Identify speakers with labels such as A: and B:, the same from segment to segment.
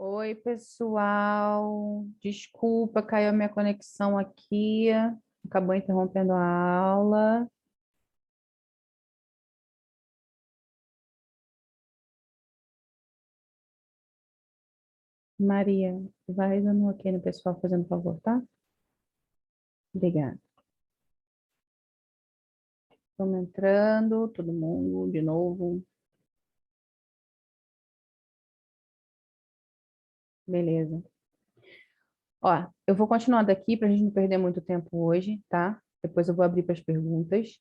A: Oi, pessoal. Desculpa, caiu a minha conexão aqui. Acabou interrompendo a aula. Maria, vai dando um ok no pessoal, fazendo favor, tá? Obrigada. Estamos entrando, todo mundo, de novo. Beleza. Ó, eu vou continuar daqui para a gente não perder muito tempo hoje, tá? Depois eu vou abrir para as perguntas.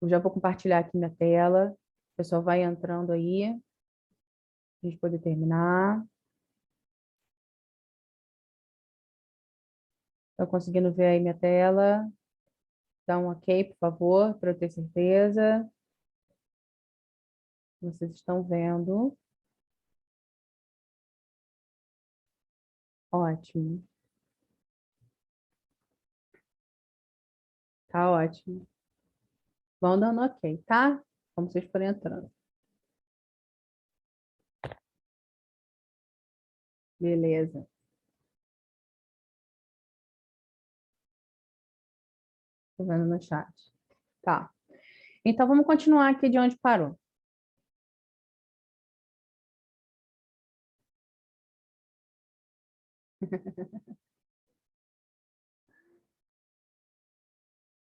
A: Eu já vou compartilhar aqui minha tela. O pessoal vai entrando aí, a gente poder terminar. Estão conseguindo ver aí minha tela? Dá um ok, por favor, para eu ter certeza. Vocês estão vendo. Ótimo. Tá ótimo. Vão dando ok, tá? Como vocês forem entrando. Beleza. Tô vendo no chat. Tá. Então, vamos continuar aqui de onde parou.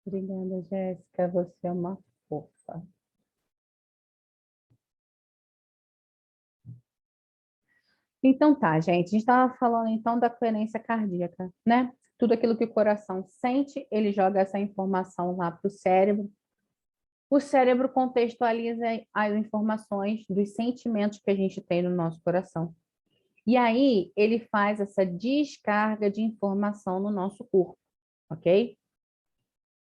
A: Obrigada, Jéssica. Você é uma fofa. Então tá, gente. A gente estava falando então da coerência cardíaca, né? Tudo aquilo que o coração sente, ele joga essa informação lá para o cérebro. O cérebro contextualiza as informações dos sentimentos que a gente tem no nosso coração. E aí, ele faz essa descarga de informação no nosso corpo, ok?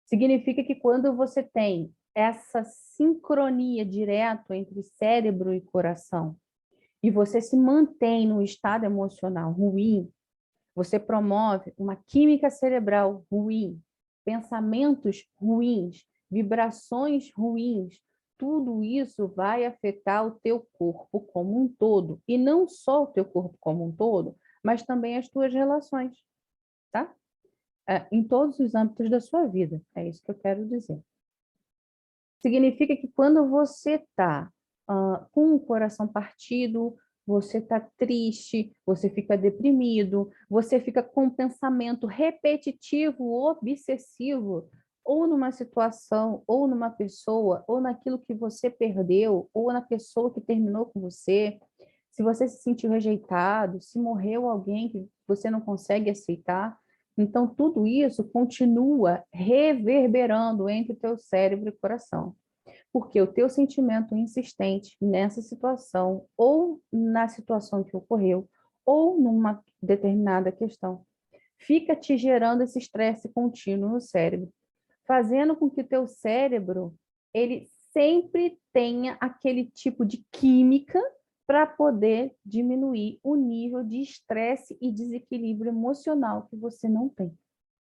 A: Significa que quando você tem essa sincronia direta entre cérebro e coração, e você se mantém num estado emocional ruim, você promove uma química cerebral ruim, pensamentos ruins, vibrações ruins. Tudo isso vai afetar o teu corpo como um todo. E não só o teu corpo como um todo, mas também as tuas relações, tá? Em todos os âmbitos da sua vida. É isso que eu quero dizer. Significa que quando você está com o coração partido, você está triste, você fica deprimido, você fica com um pensamento repetitivo, obsessivo, ou numa situação, ou numa pessoa, ou naquilo que você perdeu, ou na pessoa que terminou com você. Se você se sentiu rejeitado, se morreu alguém que você não consegue aceitar, então, tudo isso continua reverberando entre o teu cérebro e coração. Porque o teu sentimento insistente nessa situação, ou na situação que ocorreu, ou numa determinada questão, fica te gerando esse estresse contínuo no cérebro, fazendo com que o teu cérebro ele sempre tenha aquele tipo de química para poder diminuir o nível de estresse e desequilíbrio emocional que você não tem,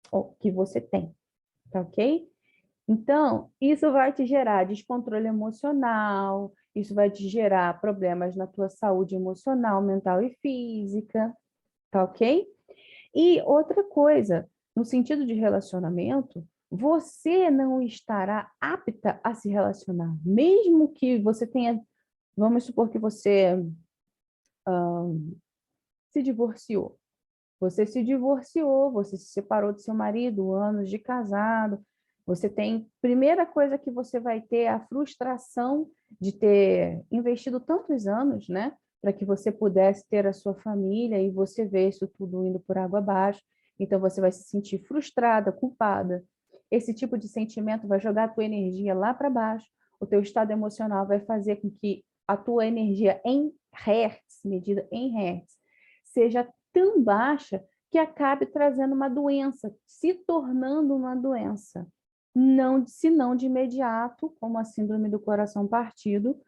A: ou que você tem, tá ok? Então, isso vai te gerar descontrole emocional, isso vai te gerar problemas na tua saúde emocional, mental e física, tá ok? E outra coisa, no sentido de relacionamento, você não estará apta a se relacionar, mesmo que você tenha, vamos supor que você se divorciou. Você se divorciou, você se separou do seu marido, anos de casado. Você tem, primeira coisa que você vai ter é a frustração de ter investido tantos anos, né, para que você pudesse ter a sua família e você vê isso tudo indo por água abaixo. Então você vai se sentir frustrada, culpada. Esse tipo de sentimento vai jogar a tua energia lá para baixo. O teu estado emocional vai fazer com que a tua energia em hertz, medida em hertz, seja tão baixa que acabe trazendo uma doença, se tornando uma doença. Não, se não de imediato, como a síndrome do coração partido,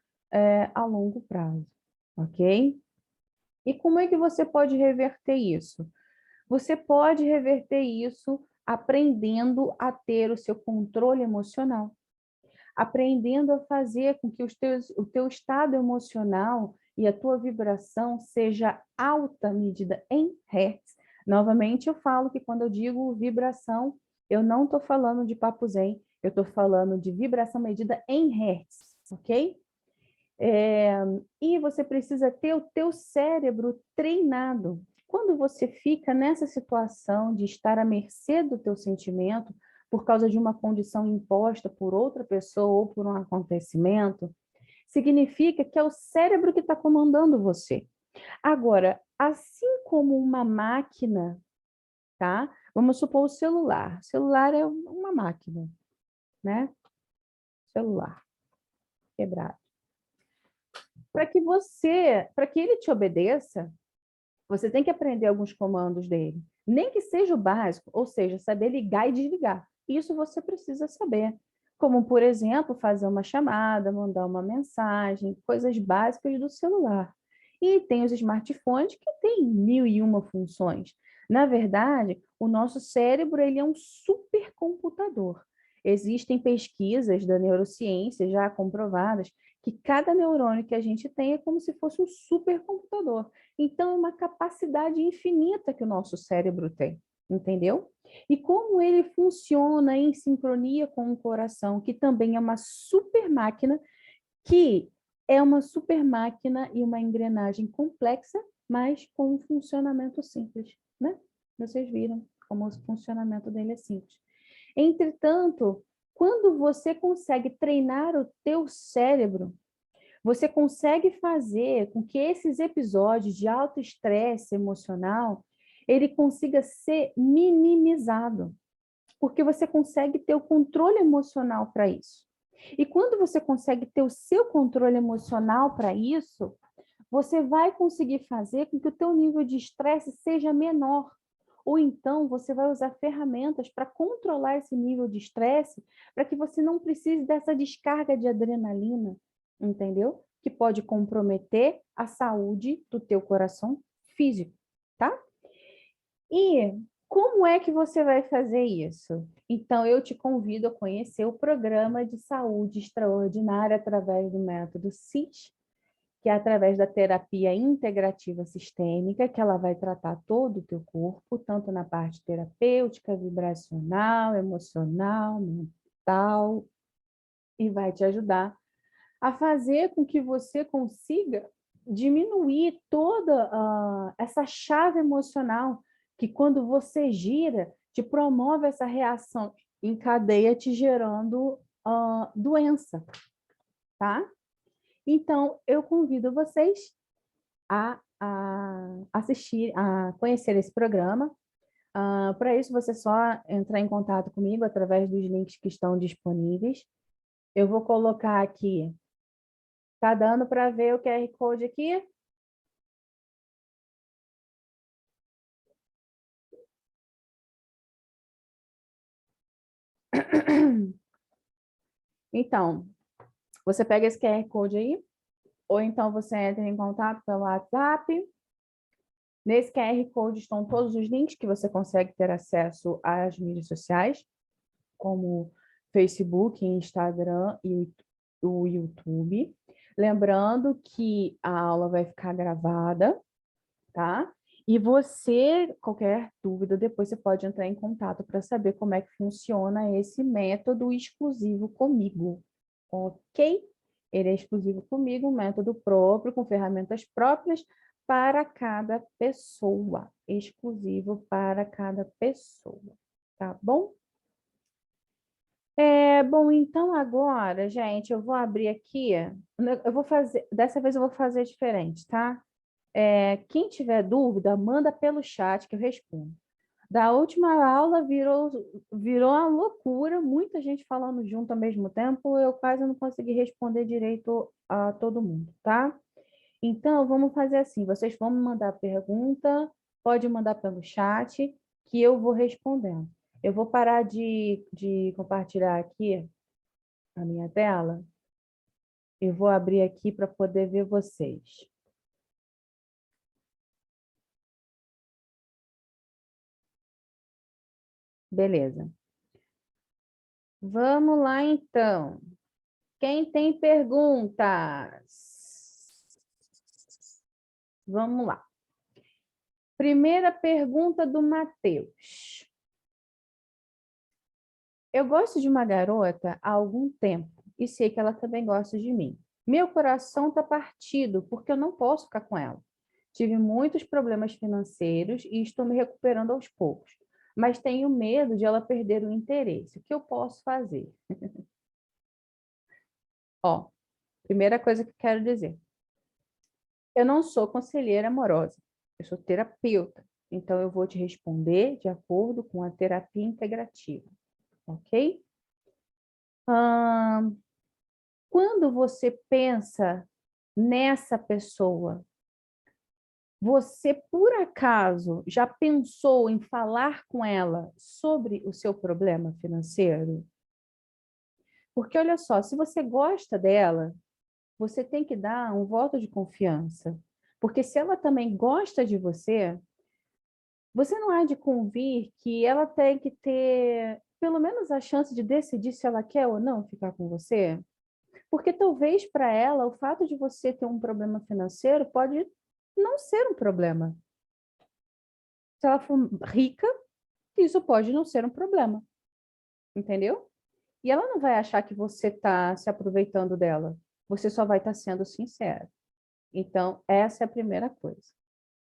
A: a longo prazo, ok? E como é que você pode reverter isso? Você pode reverter isso aprendendo a ter o seu controle emocional, aprendendo a fazer com que o teu estado emocional e a tua vibração seja alta, medida em hertz. Novamente, eu falo que quando eu digo vibração, eu não estou falando de papo zen, eu estou falando de vibração medida em hertz, ok? E você precisa ter o teu cérebro treinado. Quando você fica nessa situação de estar à mercê do teu sentimento, por causa de uma condição imposta por outra pessoa ou por um acontecimento, significa que é o cérebro que está comandando você. Agora, assim como uma máquina, tá? Vamos supor o celular. O celular é uma máquina, né? Celular quebrado. Para que ele te obedeça, você tem que aprender alguns comandos dele. Nem que seja o básico, ou seja, saber ligar e desligar. Isso você precisa saber. Como, por exemplo, fazer uma chamada, mandar uma mensagem, coisas básicas do celular. E tem os smartphones que têm 1001 funções. Na verdade, o nosso cérebro ele é um supercomputador. Existem pesquisas da neurociência já comprovadas que cada neurônio que a gente tem é como se fosse um supercomputador. Então, é uma capacidade infinita que o nosso cérebro tem, entendeu? E como ele funciona em sincronia com o coração, que também é uma super máquina, que é uma super máquina e uma engrenagem complexa, mas com um funcionamento simples, né? Vocês viram como o funcionamento dele é simples. Entretanto, quando você consegue treinar o teu cérebro, você consegue fazer com que esses episódios de alto estresse emocional, ele consiga ser minimizado, porque você consegue ter o controle emocional para isso. E quando você consegue ter o seu controle emocional para isso, você vai conseguir fazer com que o teu nível de estresse seja menor. Ou então você vai usar ferramentas para controlar esse nível de estresse, para que você não precise dessa descarga de adrenalina, entendeu? Que pode comprometer a saúde do teu coração físico, tá? E como é que você vai fazer isso? Então, eu te convido a conhecer o Programa de Saúde Extraordinária através do método CIT, que é através da terapia integrativa sistêmica, que ela vai tratar todo o teu corpo, tanto na parte terapêutica, vibracional, emocional, mental, e vai te ajudar a fazer com que você consiga diminuir toda essa chave emocional que, quando você gira, te promove essa reação em cadeia, te gerando doença, tá? Então, eu convido vocês a assistir, a conhecer esse programa. Para isso, você só entrar em contato comigo através dos links que estão disponíveis. Eu vou colocar aqui. Tá dando para ver o QR Code aqui? Então, você pega esse QR Code aí, ou então você entra em contato pelo WhatsApp. Nesse QR Code estão todos os links que você consegue ter acesso às mídias sociais, como Facebook, Instagram e o YouTube. Lembrando que a aula vai ficar gravada, tá? E você, qualquer dúvida, depois você pode entrar em contato para saber como é que funciona esse método exclusivo comigo, ok? Ele é exclusivo comigo, um método próprio, com ferramentas próprias para cada pessoa, exclusivo para cada pessoa, tá bom? Bom, então agora, gente, eu vou abrir aqui, eu vou fazer, dessa vez eu vou fazer diferente, tá? Quem tiver dúvida, manda pelo chat que eu respondo. Da última aula virou uma loucura, muita gente falando junto ao mesmo tempo, eu quase não consegui responder direito a todo mundo, tá? Então, vamos fazer assim, vocês vão me mandar pergunta, pode mandar pelo chat, que eu vou respondendo. Eu vou parar de compartilhar aqui a minha tela, eu vou abrir aqui para poder ver vocês. Beleza. Vamos lá, então. Quem tem perguntas? Vamos lá. Primeira pergunta do Matheus. Eu gosto de uma garota há algum tempo e sei que ela também gosta de mim. Meu coração está partido porque eu não posso ficar com ela. Tive muitos problemas financeiros e estou me recuperando aos poucos, mas tenho medo de ela perder o interesse. O que eu posso fazer? Ó, primeira coisa que eu quero dizer. Eu não sou conselheira amorosa, eu sou terapeuta. Então, eu vou te responder de acordo com a terapia integrativa, ok? Quando você pensa nessa pessoa, você, por acaso, já pensou em falar com ela sobre o seu problema financeiro? Porque, olha só, se você gosta dela, você tem que dar um voto de confiança. Porque se ela também gosta de você, você não há de convir que ela tem que ter pelo menos a chance de decidir se ela quer ou não ficar com você? Porque talvez para ela o fato de você ter um problema financeiro pode não ser um problema. Se ela for rica, isso pode não ser um problema. Entendeu? E ela não vai achar que você está se aproveitando dela. Você só vai estar sendo sincero. Então, essa é a primeira coisa,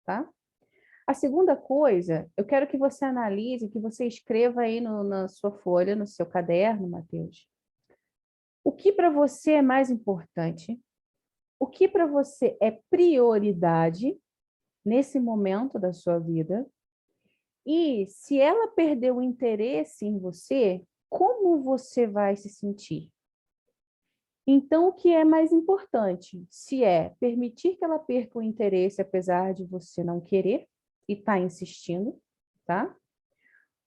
A: tá? A segunda coisa, eu quero que você analise, que você escreva aí na sua folha, no seu caderno, Matheus. O que para você é mais importante? O que para você é prioridade nesse momento da sua vida? E se ela perder o interesse em você, como você vai se sentir? Então, o que é mais importante? Se é permitir que ela perca o interesse, apesar de você não querer e tá insistindo, tá?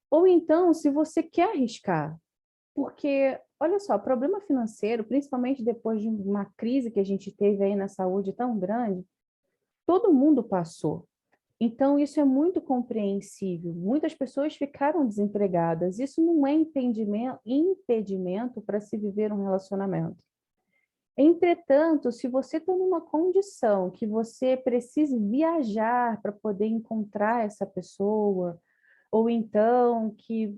A: Ou então, se você quer arriscar, porque, olha só, problema financeiro, principalmente depois de uma crise que a gente teve aí na saúde tão grande, todo mundo passou. Então, isso é muito compreensível. Muitas pessoas ficaram desempregadas. Isso não é impedimento para se viver um relacionamento. Entretanto, se você está numa condição que você precise viajar para poder encontrar essa pessoa, ou então que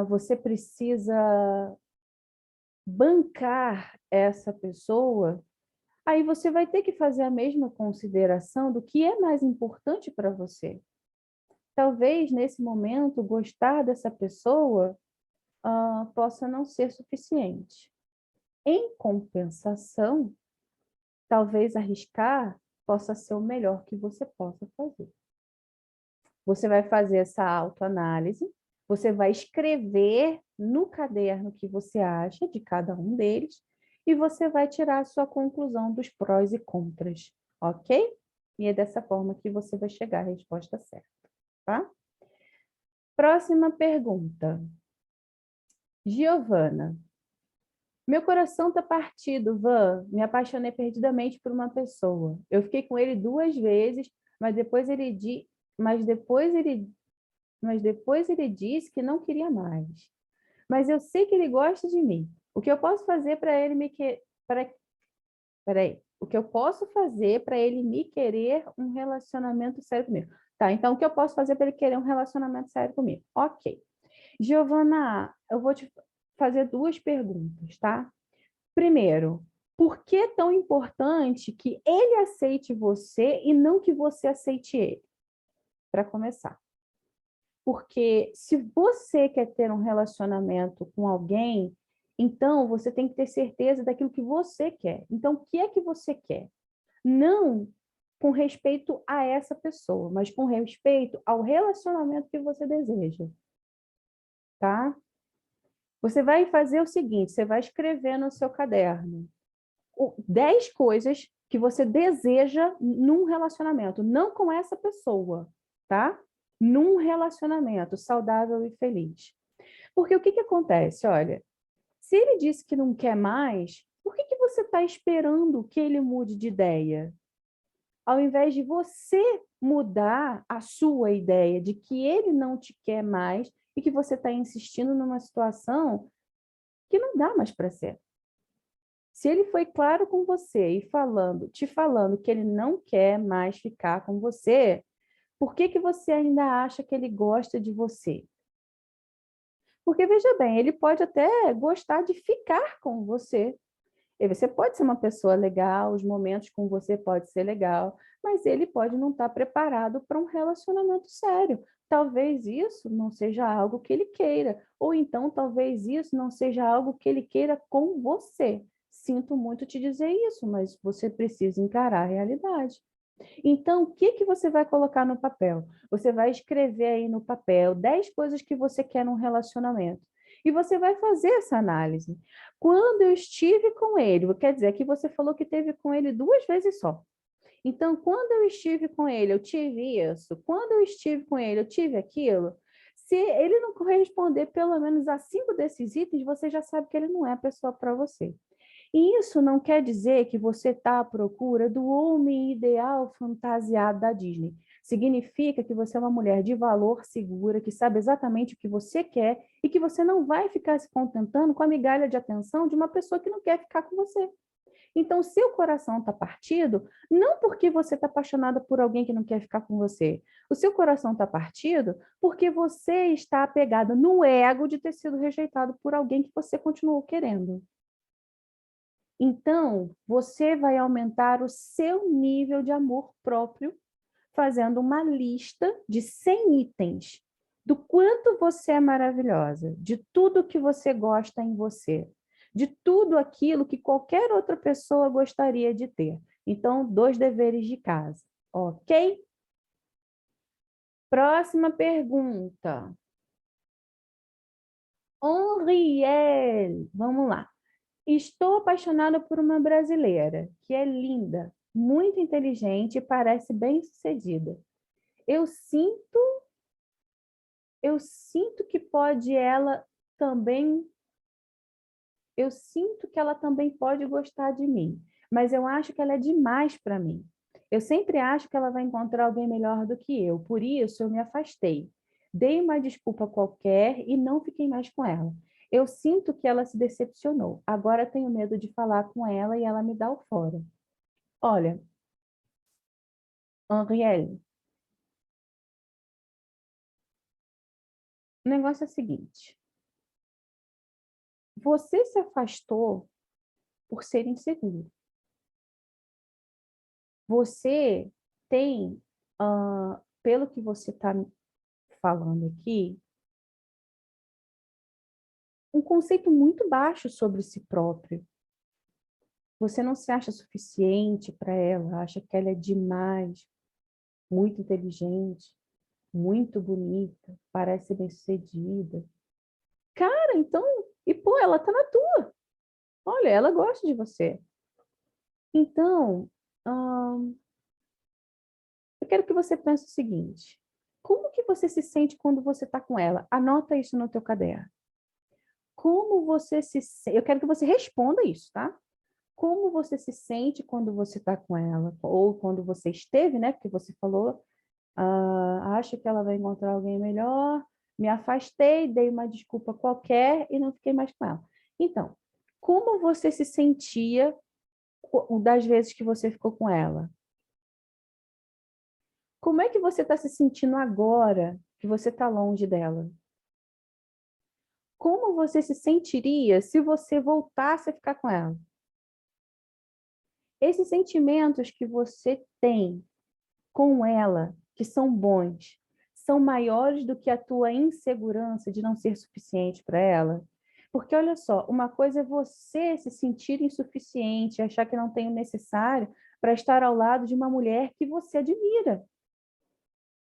A: você precisa bancar essa pessoa, aí você vai ter que fazer a mesma consideração do que é mais importante para você. Talvez, nesse momento, gostar dessa pessoa possa não ser suficiente. Em compensação, talvez arriscar possa ser o melhor que você possa fazer. Você vai fazer essa autoanálise, você vai escrever no caderno o que você acha de cada um deles e você vai tirar a sua conclusão dos prós e contras, ok? E é dessa forma que você vai chegar à resposta certa, tá? Próxima pergunta. Giovana. Meu coração está partido, Van. Me apaixonei perdidamente por uma pessoa. Eu fiquei com ele 2 vezes, mas depois ele disse que não queria mais. Mas eu sei que ele gosta de mim. O que eu posso fazer para ele me querer? Peraí. O que eu posso fazer para ele me querer um relacionamento sério comigo? Tá, então o que eu posso fazer para ele querer um relacionamento sério comigo? Ok. Giovana, eu vou te fazer 2 perguntas, tá? Primeiro, por que é tão importante que ele aceite você e não que você aceite ele? Para começar. Porque se você quer ter um relacionamento com alguém, então você tem que ter certeza daquilo que você quer. Então, o que é que você quer? Não com respeito a essa pessoa, mas com respeito ao relacionamento que você deseja. Tá? Você vai fazer o seguinte, você vai escrever no seu caderno 10 coisas que você deseja num relacionamento, não com essa pessoa, tá? Num relacionamento saudável e feliz. Porque o que que acontece? Olha, se ele disse que não quer mais, por que que você está esperando que ele mude de ideia? Ao invés de você mudar a sua ideia de que ele não te quer mais e que você está insistindo numa situação que não dá mais para ser. Se ele foi claro com você e te falando que ele não quer mais ficar com você, por que que você ainda acha que ele gosta de você? Porque veja bem, ele pode até gostar de ficar com você. E você pode ser uma pessoa legal, os momentos com você pode ser legal, mas ele pode não estar preparado para um relacionamento sério. Talvez isso não seja algo que ele queira, ou então talvez isso não seja algo que ele queira com você. Sinto muito te dizer isso, mas você precisa encarar a realidade. Então, o que que você vai colocar no papel? Você vai escrever aí no papel 10 coisas que você quer num relacionamento. E você vai fazer essa análise. Quando eu estive com ele, quer dizer, aqui você falou que teve com ele 2 vezes só. Então, quando eu estive com ele, eu tive isso. Quando eu estive com ele, eu tive aquilo. Se ele não corresponder pelo menos a 5 desses itens, você já sabe que ele não é a pessoa para você. E isso não quer dizer que você está à procura do homem ideal fantasiado da Disney. Significa que você é uma mulher de valor, segura, que sabe exatamente o que você quer e que você não vai ficar se contentando com a migalha de atenção de uma pessoa que não quer ficar com você. Então, seu coração está partido, não porque você está apaixonada por alguém que não quer ficar com você. O seu coração está partido porque você está apegada no ego de ter sido rejeitado por alguém que você continuou querendo. Então, você vai aumentar o seu nível de amor próprio, fazendo uma lista de 100 itens do quanto você é maravilhosa, de tudo que você gosta em você, de tudo aquilo que qualquer outra pessoa gostaria de ter. Então, 2 deveres de casa, ok? Próxima pergunta. Henrielle, vamos lá. Estou apaixonada por uma brasileira, que é linda, muito inteligente e parece bem-sucedida. Eu sinto, eu sinto que pode ela também, eu sinto que ela também pode gostar de mim, mas eu acho que ela é demais para mim. Eu sempre acho que ela vai encontrar alguém melhor do que eu, por isso eu me afastei. Dei uma desculpa qualquer e não fiquei mais com ela. Eu sinto que ela se decepcionou. Agora tenho medo de falar com ela e ela me dar o fora. Olha, Henrielle, o negócio é o seguinte: você se afastou por ser inseguro. Você tem, pelo que você está falando aqui, um conceito muito baixo sobre si próprio. Você não se acha suficiente para ela, acha que ela é demais, muito inteligente, muito bonita, parece bem-sucedida. Cara, então, e pô, ela tá na tua. Olha, ela gosta de você. Então, eu quero que você pense o seguinte: como que você se sente quando você está com ela? Anota isso no teu caderno. Como você se sente? Eu quero que você responda isso, tá? Como você se sente quando você está com ela? Ou quando você esteve, né? Porque você falou, acha que ela vai encontrar alguém melhor, me afastei, dei uma desculpa qualquer e não fiquei mais com ela. Então, como você se sentia das vezes que você ficou com ela? Como é que você está se sentindo agora que você está longe dela? Como você se sentiria se você voltasse a ficar com ela? Esses sentimentos que você tem com ela, que são bons, são maiores do que a tua insegurança de não ser suficiente para ela? Porque olha só, uma coisa é você se sentir insuficiente, achar que não tem o necessário para estar ao lado de uma mulher que você admira.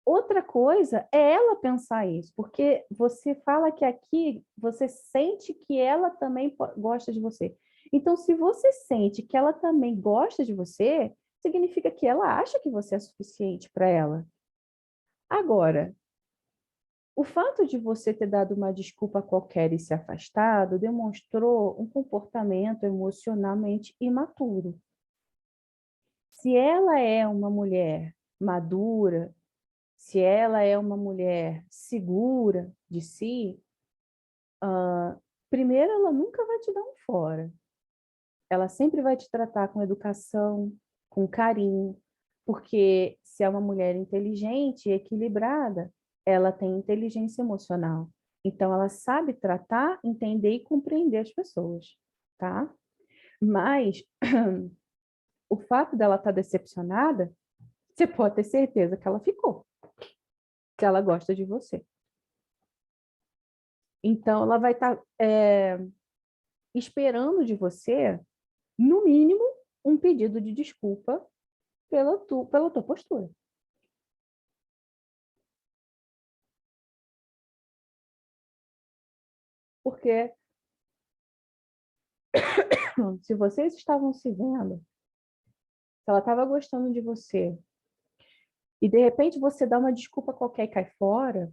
A: Outra coisa é ela pensar isso, porque você fala que aqui você sente que ela também gosta de você. Então, se você sente que ela também gosta de você, significa que ela acha que você é suficiente para ela. Agora, o fato de você ter dado uma desculpa qualquer e se afastado demonstrou um comportamento emocionalmente imaturo. Se ela é uma mulher madura, se ela é uma mulher segura de si, primeiro ela nunca vai te dar um fora. ela sempre vai te tratar com educação, com carinho, porque se é uma mulher inteligente e equilibrada, ela tem inteligência emocional. Então, ela sabe tratar, entender e compreender as pessoas, tá? Mas o fato dela estar decepcionada, você pode ter certeza que ela ficou, que ela gosta de você. Então, ela vai estar esperando de você, no mínimo, um pedido de desculpa pela tua postura. Porque se vocês estavam se vendo, se ela estava gostando de você, e de repente você dá uma desculpa qualquer e cai fora,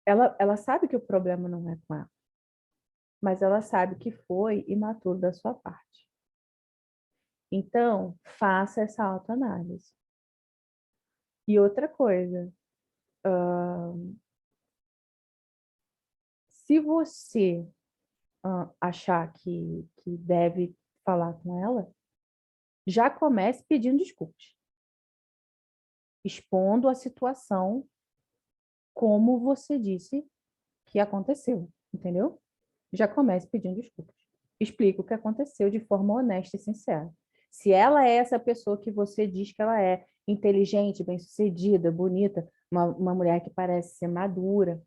A: ela sabe que o problema não é com ela, mas ela sabe que foi imaturo da sua parte. Então, faça essa autoanálise. E outra coisa, se você achar que deve falar com ela, já comece pedindo desculpas, expondo a situação como você disse que aconteceu, entendeu? Já comece pedindo desculpas. Explica o que aconteceu de forma honesta e sincera. Se ela é essa pessoa que você diz que ela é, inteligente, bem-sucedida, bonita, uma mulher que parece ser madura.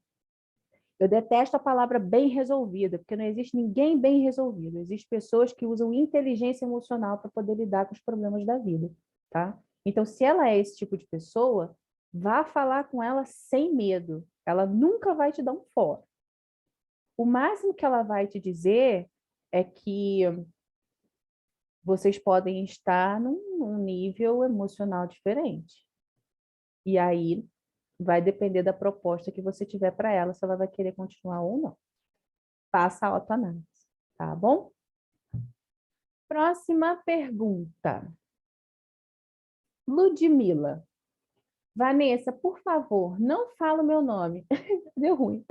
A: Eu detesto a palavra bem resolvida, porque não existe ninguém bem resolvido. Existem pessoas que usam inteligência emocional para poder lidar com os problemas da vida, tá? Então, se ela é esse tipo de pessoa, vá falar com ela sem medo. Ela nunca vai te dar um fora. O máximo que ela vai te dizer é que vocês podem estar num nível emocional diferente. E aí vai depender da proposta que você tiver para ela, se ela vai querer continuar ou não. Faça a autoanálise, tá bom? Próxima pergunta. Ludmila. Vanessa, por favor, não fala o meu nome. Deu ruim.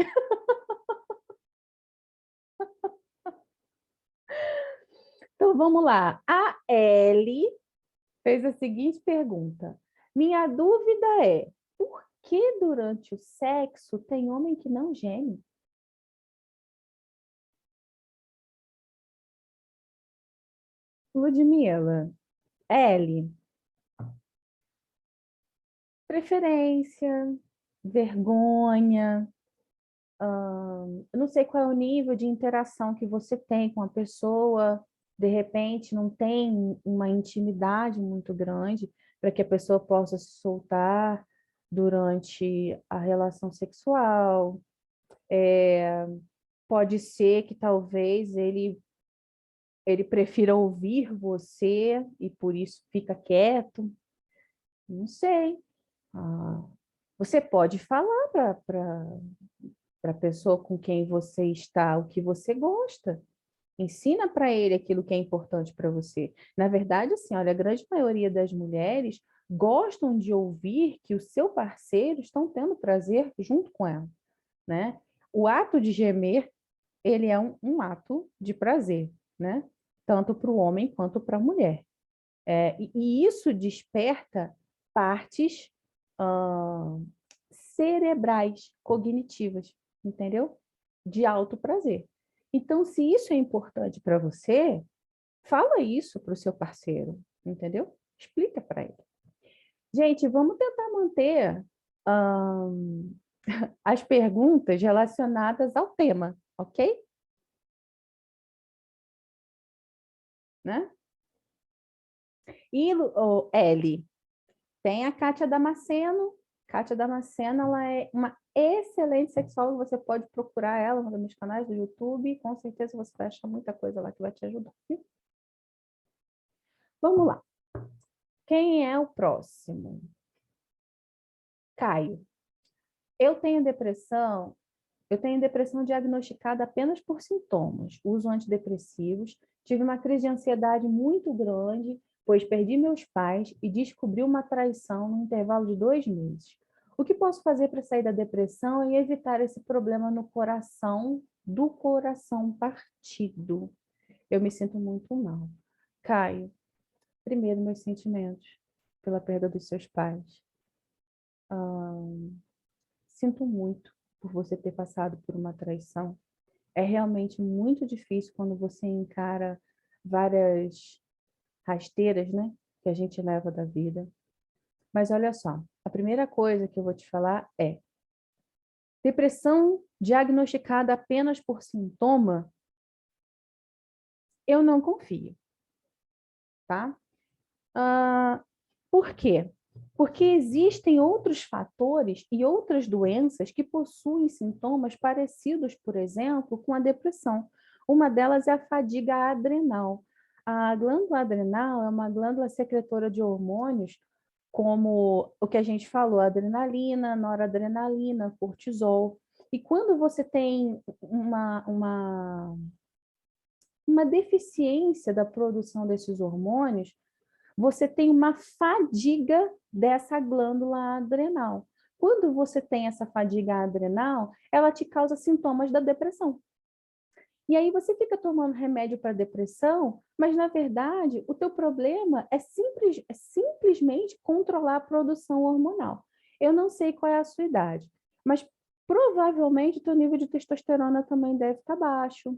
A: Então vamos lá. A Ellie fez a seguinte pergunta. Minha dúvida é, por que durante o sexo tem homem que não geme? Ludmila, Ellie, preferência, vergonha, eu não sei qual é o nível de interação que você tem com a pessoa, de repente não tem uma intimidade muito grande para que a pessoa possa se soltar durante a relação sexual. Pode ser que talvez ele prefira ouvir você e por isso fica quieto. Não sei. Ah, você pode falar para a pessoa com quem você está o que você gosta. Ensina para ele aquilo que é importante para você. Na verdade, assim, olha, a grande maioria das mulheres gostam de ouvir que o seu parceiro estão tendo prazer junto com ela, né? O ato de gemer, ele é um ato de prazer, né? Tanto para o homem quanto para a mulher. E isso desperta partes ah, cerebrais, cognitivas, entendeu? De alto prazer. Então, se isso é importante para você, fala isso para o seu parceiro, entendeu? Explica para ele. Gente, vamos tentar manter as perguntas relacionadas ao tema, ok? Né? E, Ellie, tem a Kátia Damasceno. Kátia Damasceno, ela é uma excelente sexóloga, você pode procurar ela nos meus canais do YouTube, com certeza você vai achar muita coisa lá que vai te ajudar. Viu? Vamos lá. Quem é o próximo? Caio. Eu tenho depressão diagnosticada apenas por sintomas. Uso antidepressivos, tive uma crise de ansiedade muito grande, pois perdi meus pais e descobri uma traição no intervalo de 2 meses. O que posso fazer para sair da depressão e evitar esse problema no coração do coração partido. Eu me sinto muito mal. Caio, primeiro, meus sentimentos pela perda dos seus pais. Sinto muito por você ter passado por uma traição. É realmente muito difícil quando você encara várias rasteiras, né, que a gente leva da vida. Mas olha só, a primeira coisa que eu vou te falar é: depressão diagnosticada apenas por sintoma, eu não confio, tá? Por quê? Porque existem outros fatores e outras doenças que possuem sintomas parecidos, por exemplo, com a depressão. Uma delas é a fadiga adrenal. A glândula adrenal é uma glândula secretora de hormônios, como o que a gente falou, adrenalina, noradrenalina, cortisol. E quando você tem uma deficiência da produção desses hormônios, você tem uma fadiga dessa glândula adrenal. Quando você tem essa fadiga adrenal, ela te causa sintomas da depressão. E aí você fica tomando remédio para depressão, mas na verdade o teu problema é simplesmente controlar a produção hormonal. Eu não sei qual é a sua idade, mas provavelmente o teu nível de testosterona também deve estar baixo.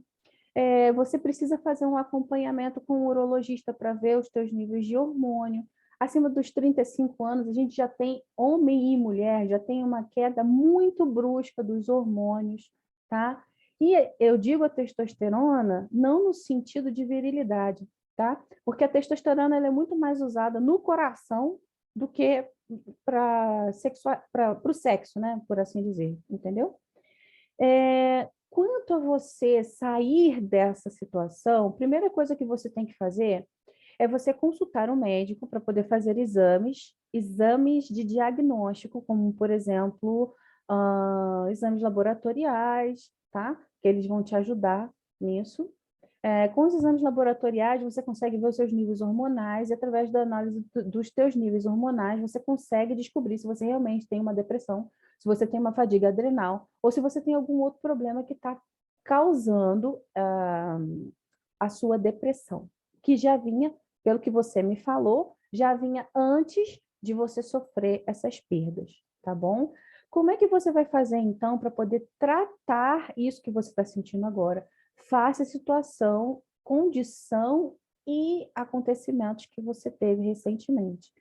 A: Você precisa fazer um acompanhamento com o urologista para ver os teus níveis de hormônio. Acima dos 35 anos, a gente já tem, homem e mulher, já tem uma queda muito brusca dos hormônios, tá? E eu digo a testosterona não no sentido de virilidade, tá? Porque a testosterona ela é muito mais usada no coração do que para o sexo, né? Por assim dizer, entendeu? Quanto a você sair dessa situação, a primeira coisa que você tem que fazer é você consultar um médico para poder fazer exames de diagnóstico, como, por exemplo, exames laboratoriais, tá? Que eles vão te ajudar nisso. Com os exames laboratoriais, você consegue ver os seus níveis hormonais e, através da análise dos teus níveis hormonais, você consegue descobrir se você realmente tem uma depressão, se você tem uma fadiga adrenal ou se você tem algum outro problema que está causando a sua depressão, que já vinha, pelo que você me falou, já vinha antes de você sofrer essas perdas, tá bom? Como é que você vai fazer, então, para poder tratar isso que você está sentindo agora? Face à situação, condição e acontecimentos que você teve recentemente.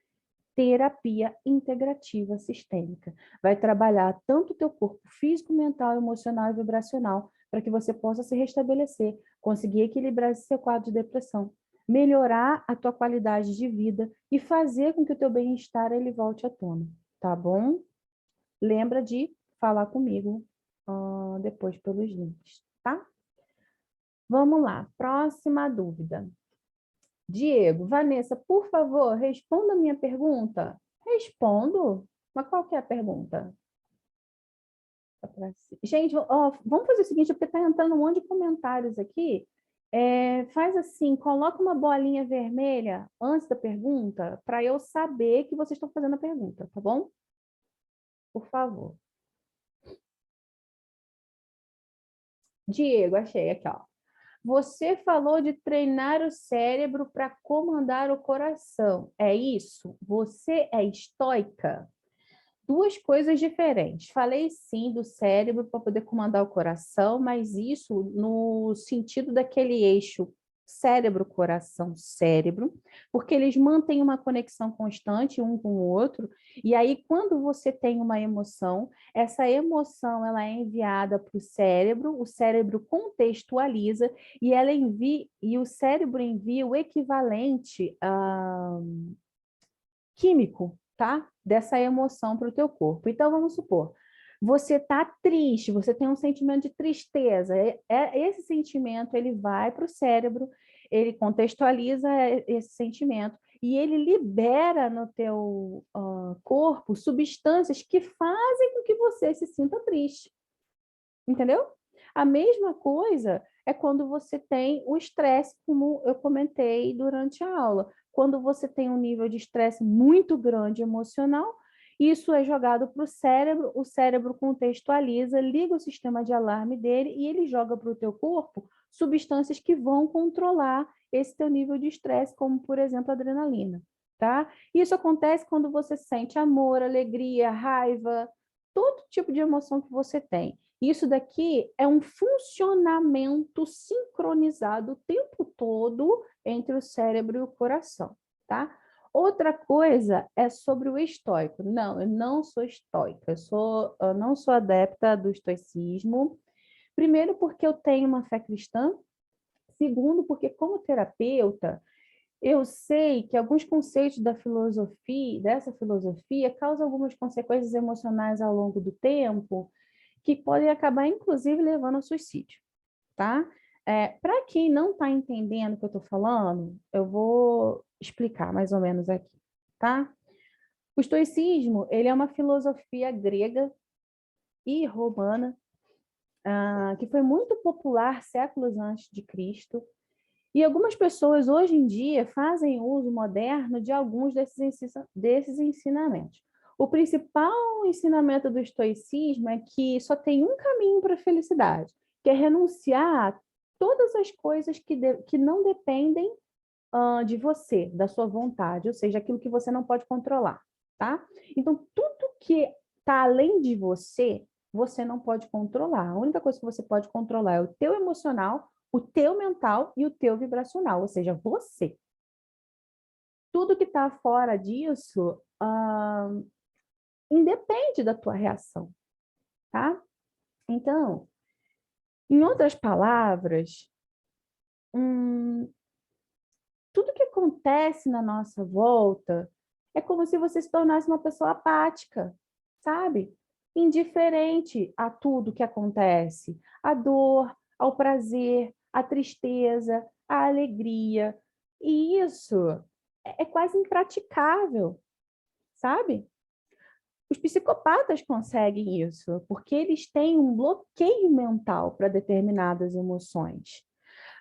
A: Terapia integrativa sistêmica. Vai trabalhar tanto o teu corpo físico, mental, emocional e vibracional para que você possa se restabelecer, conseguir equilibrar esse seu quadro de depressão, melhorar a tua qualidade de vida e fazer com que o teu bem-estar ele volte à tona, tá bom? Lembra de falar comigo depois pelos links, tá? Vamos lá, próxima dúvida. Diego, Vanessa, por favor, responda a minha pergunta. Respondo. Mas qual que é a pergunta? Gente, vamos fazer o seguinte, porque está entrando um monte de comentários aqui. Faz assim, coloca uma bolinha vermelha antes da pergunta, para eu saber que vocês estão fazendo a pergunta, tá bom? Por favor. Diego, achei aqui, ó. Você falou de treinar o cérebro para comandar o coração. É isso? Você é estoica? Duas coisas diferentes. Falei sim do cérebro para poder comandar o coração, mas isso no sentido daquele eixo cérebro-coração-cérebro, porque eles mantêm uma conexão constante um com o outro, e aí quando você tem uma emoção, essa emoção ela é enviada para o cérebro contextualiza e ela envia, e o cérebro envia o equivalente químico, tá? Dessa emoção para o teu corpo. Então, vamos supor, você está triste, você tem um sentimento de tristeza. Esse sentimento ele vai para o cérebro, ele contextualiza esse sentimento e ele libera no teu corpo substâncias que fazem com que você se sinta triste. Entendeu? A mesma coisa é quando você tem o estresse, como eu comentei durante a aula. Quando você tem um nível de estresse muito grande emocional, Isso é jogado para o cérebro contextualiza, liga o sistema de alarme dele e ele joga para o teu corpo substâncias que vão controlar esse teu nível de estresse, como, por exemplo, a adrenalina, tá? Isso acontece quando você sente amor, alegria, raiva, todo tipo de emoção que você tem. Isso daqui é um funcionamento sincronizado o tempo todo entre o cérebro e o coração, tá? Outra coisa é sobre o estoico. Não, eu não sou estoica, eu não sou adepta do estoicismo. Primeiro, porque eu tenho uma fé cristã. Segundo, porque como terapeuta, eu sei que alguns conceitos da filosofia, dessa filosofia, causam algumas consequências emocionais ao longo do tempo, que podem acabar, inclusive, levando ao suicídio, tá? Para quem não está entendendo o que eu estou falando, eu vou explicar mais ou menos aqui, tá? O estoicismo, ele é uma filosofia grega e romana, que foi muito popular séculos antes de Cristo, e algumas pessoas hoje em dia fazem uso moderno de alguns desses ensinamentos. O principal ensinamento do estoicismo é que só tem um caminho para a felicidade, que é renunciar a todas as coisas que não dependem de você, da sua vontade, ou seja, aquilo que você não pode controlar, tá? Então, tudo que está além de você, você não pode controlar. A única coisa que você pode controlar é o teu emocional, o teu mental e o teu vibracional, ou seja, você. Tudo que está fora disso independe da tua reação, tá? Então, em outras palavras, tudo que acontece na nossa volta é como se você se tornasse uma pessoa apática, sabe? Indiferente a tudo que acontece, a dor, ao prazer, a tristeza, a alegria. E isso é quase impraticável, sabe? Os psicopatas conseguem isso, porque eles têm um bloqueio mental para determinadas emoções.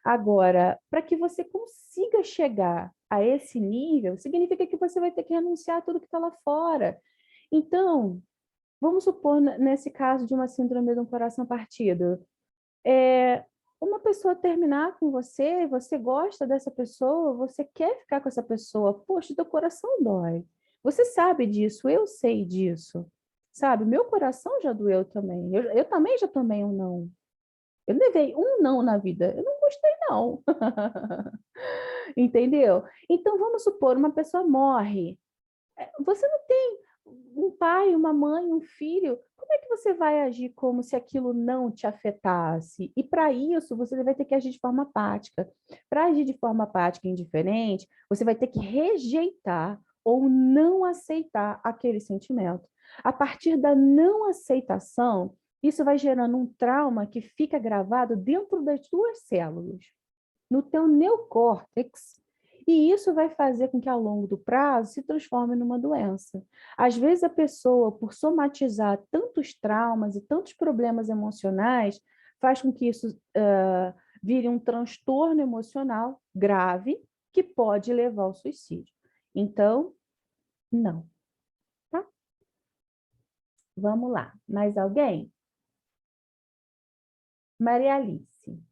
A: Agora, para que você consiga chegar a esse nível, significa que você vai ter que renunciar a tudo que está lá fora. Então, vamos supor, nesse caso de uma síndrome de um coração partido, uma pessoa terminar com você, você gosta dessa pessoa, você quer ficar com essa pessoa, poxa, teu coração dói. Você sabe disso, eu sei disso. Sabe, meu coração já doeu também. Eu também já tomei um não. Eu levei um não na vida. Eu não gostei, não. Entendeu? Então, vamos supor, uma pessoa morre. Você não tem um pai, uma mãe, um filho. Como é que você vai agir como se aquilo não te afetasse? E para isso, você vai ter que agir de forma apática. Para agir de forma apática e indiferente, você vai ter que rejeitar ou não aceitar aquele sentimento. A partir da não aceitação, isso vai gerando um trauma que fica gravado dentro das tuas células, no teu neocórtex, e isso vai fazer com que, ao longo do prazo, se transforme numa doença. Às vezes, a pessoa, por somatizar tantos traumas e tantos problemas emocionais, faz com que isso vire um transtorno emocional grave que pode levar ao suicídio. Então, não. Tá? Vamos lá. Mais alguém? Maria Alice.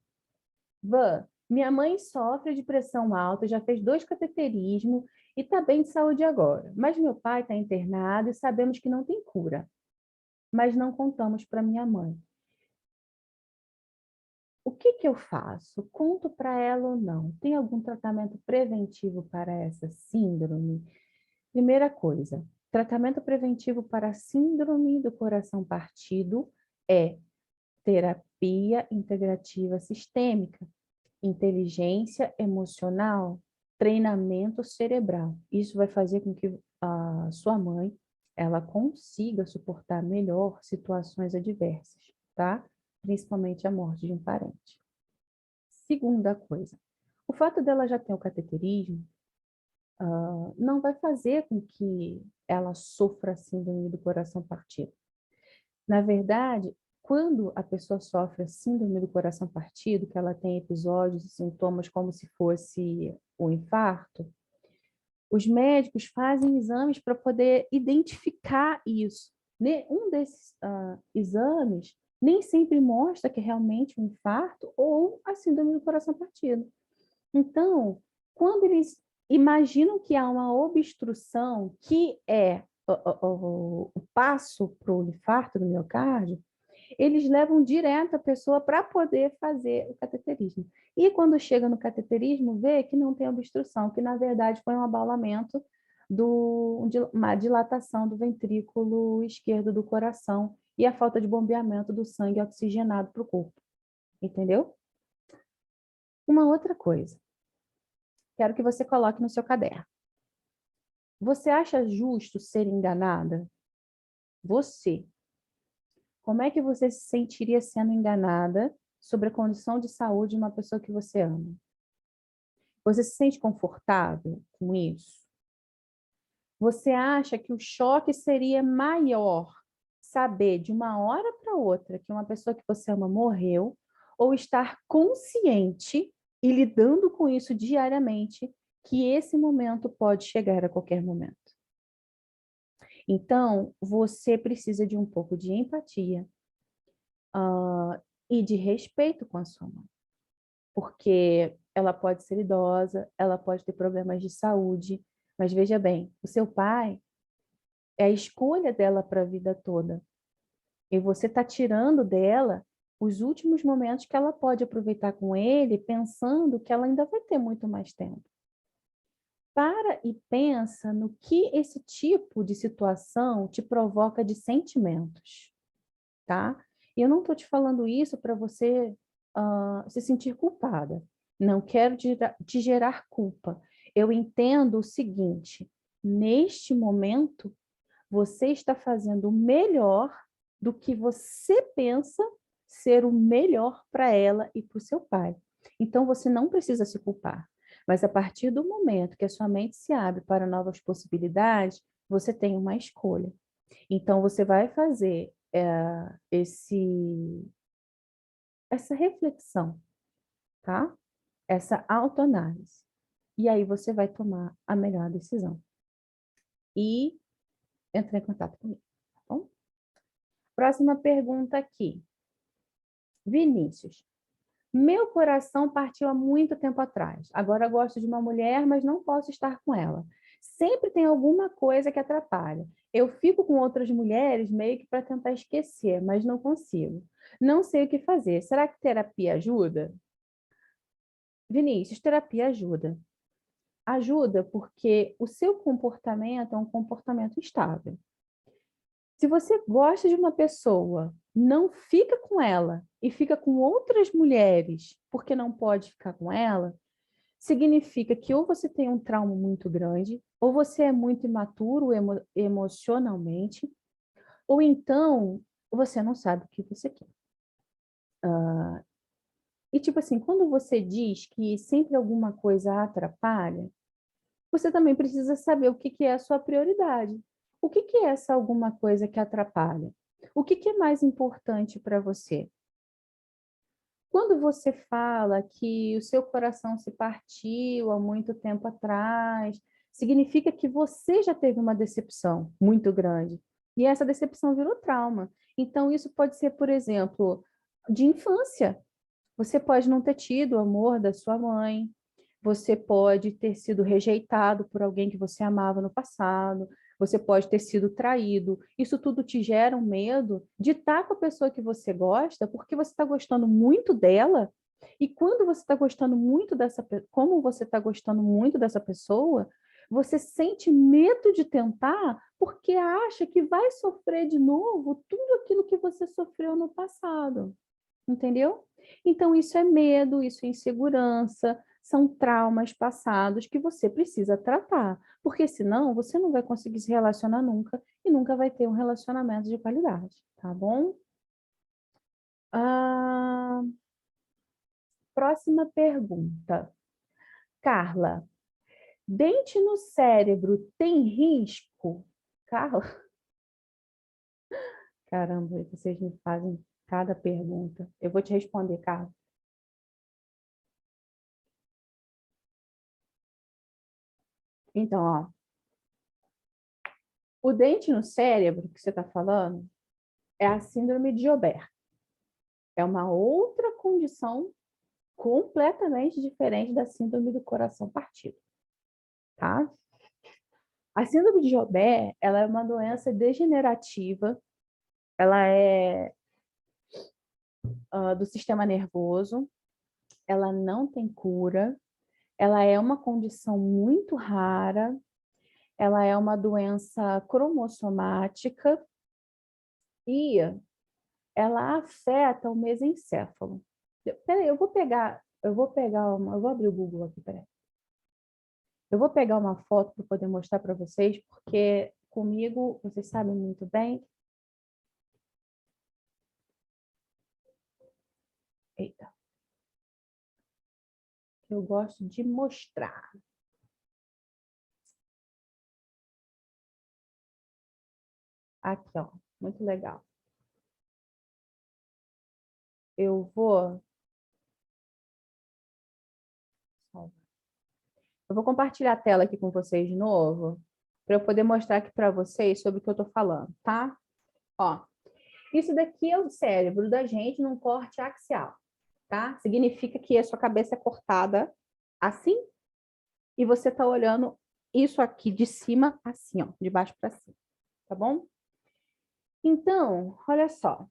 A: Van, minha mãe sofre de pressão alta, já fez 2 cateterismos e está bem de saúde agora. Mas meu pai está internado e sabemos que não tem cura. Mas não contamos para minha mãe. O que que eu faço? Conto para ela ou não? Tem algum tratamento preventivo para essa síndrome? Primeira coisa, tratamento preventivo para a síndrome do coração partido é terapia integrativa sistêmica, inteligência emocional, treinamento cerebral. Isso vai fazer com que a sua mãe ela consiga suportar melhor situações adversas, tá? Principalmente a morte de um parente. Segunda coisa, o fato dela já ter o cateterismo não vai fazer com que ela sofra síndrome do coração partido. Na verdade, quando a pessoa sofre a síndrome do coração partido, que ela tem episódios e sintomas como se fosse um infarto, Os médicos fazem exames para poder identificar isso. Um desses exames nem sempre mostra que é realmente um infarto ou a síndrome do coração partido. Então, quando eles imaginam que há uma obstrução, que é o passo para o infarto do miocárdio, eles levam direto a pessoa para poder fazer o cateterismo. E quando chega no cateterismo, vê que não tem obstrução, que na verdade foi um abalamento uma dilatação do ventrículo esquerdo do coração e a falta de bombeamento do sangue oxigenado para o corpo. Entendeu? Uma outra coisa. Quero que você coloque no seu caderno. Você acha justo ser enganada? Você. Como é que você se sentiria sendo enganada sobre a condição de saúde de uma pessoa que você ama? Você se sente confortável com isso? Você acha que o choque seria maior saber de uma hora para outra que uma pessoa que você ama morreu ou estar consciente e lidando com isso diariamente que esse momento pode chegar a qualquer momento? Então, você precisa de um pouco de empatia, e de respeito com a sua mãe. Porque ela pode ser idosa, ela pode ter problemas de saúde, mas veja bem, o seu pai é a escolha dela para a vida toda. E você está tirando dela os últimos momentos que ela pode aproveitar com ele, pensando que ela ainda vai ter muito mais tempo. Para e pensa no que esse tipo de situação te provoca de sentimentos, tá? E eu não estou te falando isso para você se sentir culpada. Não quero te gerar culpa. Eu entendo o seguinte: neste momento, você está fazendo o melhor do que você pensa ser o melhor para ela e para o seu pai. Então, você não precisa se culpar. Mas a partir do momento que a sua mente se abre para novas possibilidades, você tem uma escolha. Então, você vai fazer essa reflexão, tá? Essa autoanálise. E aí você vai tomar a melhor decisão. E entrar em contato comigo, tá bom? Próxima pergunta aqui. Vinícius. Meu coração partiu há muito tempo atrás. Agora gosto de uma mulher, mas não posso estar com ela. Sempre tem alguma coisa que atrapalha. Eu fico com outras mulheres meio que para tentar esquecer, mas não consigo. Não sei o que fazer. Será que terapia ajuda? Vinícius, terapia ajuda. Ajuda porque o seu comportamento é um comportamento instável. Se você gosta de uma pessoa, não fica com ela e fica com outras mulheres porque não pode ficar com ela, significa que ou você tem um trauma muito grande, ou você é muito imaturo emocionalmente, ou então você não sabe o que você quer. E tipo assim, quando você diz que sempre alguma coisa atrapalha, você também precisa saber o que é a sua prioridade. O que é essa alguma coisa que atrapalha? O que é mais importante para você? Quando você fala que o seu coração se partiu há muito tempo atrás, significa que você já teve uma decepção muito grande. E essa decepção virou trauma. Então, isso pode ser, por exemplo, de infância. Você pode não ter tido o amor da sua mãe, você pode ter sido rejeitado por alguém que você amava no passado, você pode ter sido traído. Isso tudo te gera um medo de estar com a pessoa que você gosta, porque você está gostando muito dela. E quando você está gostando muito como você está gostando muito dessa pessoa, você sente medo de tentar porque acha que vai sofrer de novo tudo aquilo que você sofreu no passado. Entendeu? Então, isso é medo, isso é insegurança, são traumas passados que você precisa tratar, porque senão você não vai conseguir se relacionar nunca e nunca vai ter um relacionamento de qualidade, tá bom? Ah, próxima pergunta. Carla, dente no cérebro tem risco? Carla? Caramba, vocês me fazem cada pergunta. Eu vou te responder, Carla. Então, ó, o dente no cérebro que você está falando é a síndrome de Joubert. É uma outra condição completamente diferente da síndrome do coração partido, tá? A síndrome de Joubert, ela é uma doença degenerativa, ela é do sistema nervoso, ela não tem cura, ela é uma condição muito rara, ela é uma doença cromossomática e ela afeta o mesencéfalo. Peraí, eu vou abrir o Google aqui, peraí. Eu vou pegar uma foto para poder mostrar para vocês, porque comigo, vocês sabem muito bem. Eita. Eu gosto de mostrar. Aqui, ó, muito legal. Eu vou compartilhar a tela aqui com vocês de novo, para eu poder mostrar aqui para vocês sobre o que eu estou falando, tá? Ó, isso daqui é o cérebro da gente num corte axial, tá? Significa que a sua cabeça é cortada assim e você está olhando isso aqui de cima assim, ó, de baixo para cima, tá bom? Então, olha só.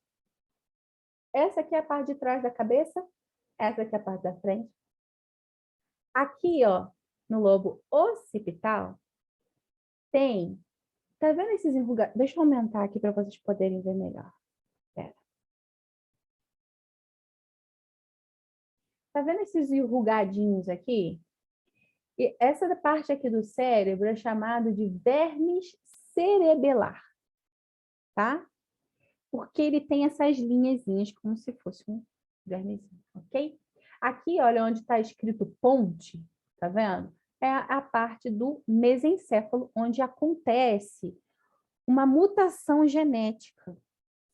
A: Essa aqui é a parte de trás da cabeça, essa aqui é a parte da frente. Aqui, ó, no lobo occipital, tem. Tá vendo esses enrugados? Deixa eu aumentar aqui para vocês poderem ver melhor. Pera. Tá vendo esses enrugadinhos aqui? E essa parte aqui do cérebro é chamado de vermes cerebelar, tá? Porque ele tem essas linhazinhas como se fosse um vermezinho, ok? Aqui, olha onde está escrito ponte, tá vendo? É a parte do mesencéfalo, onde acontece uma mutação genética.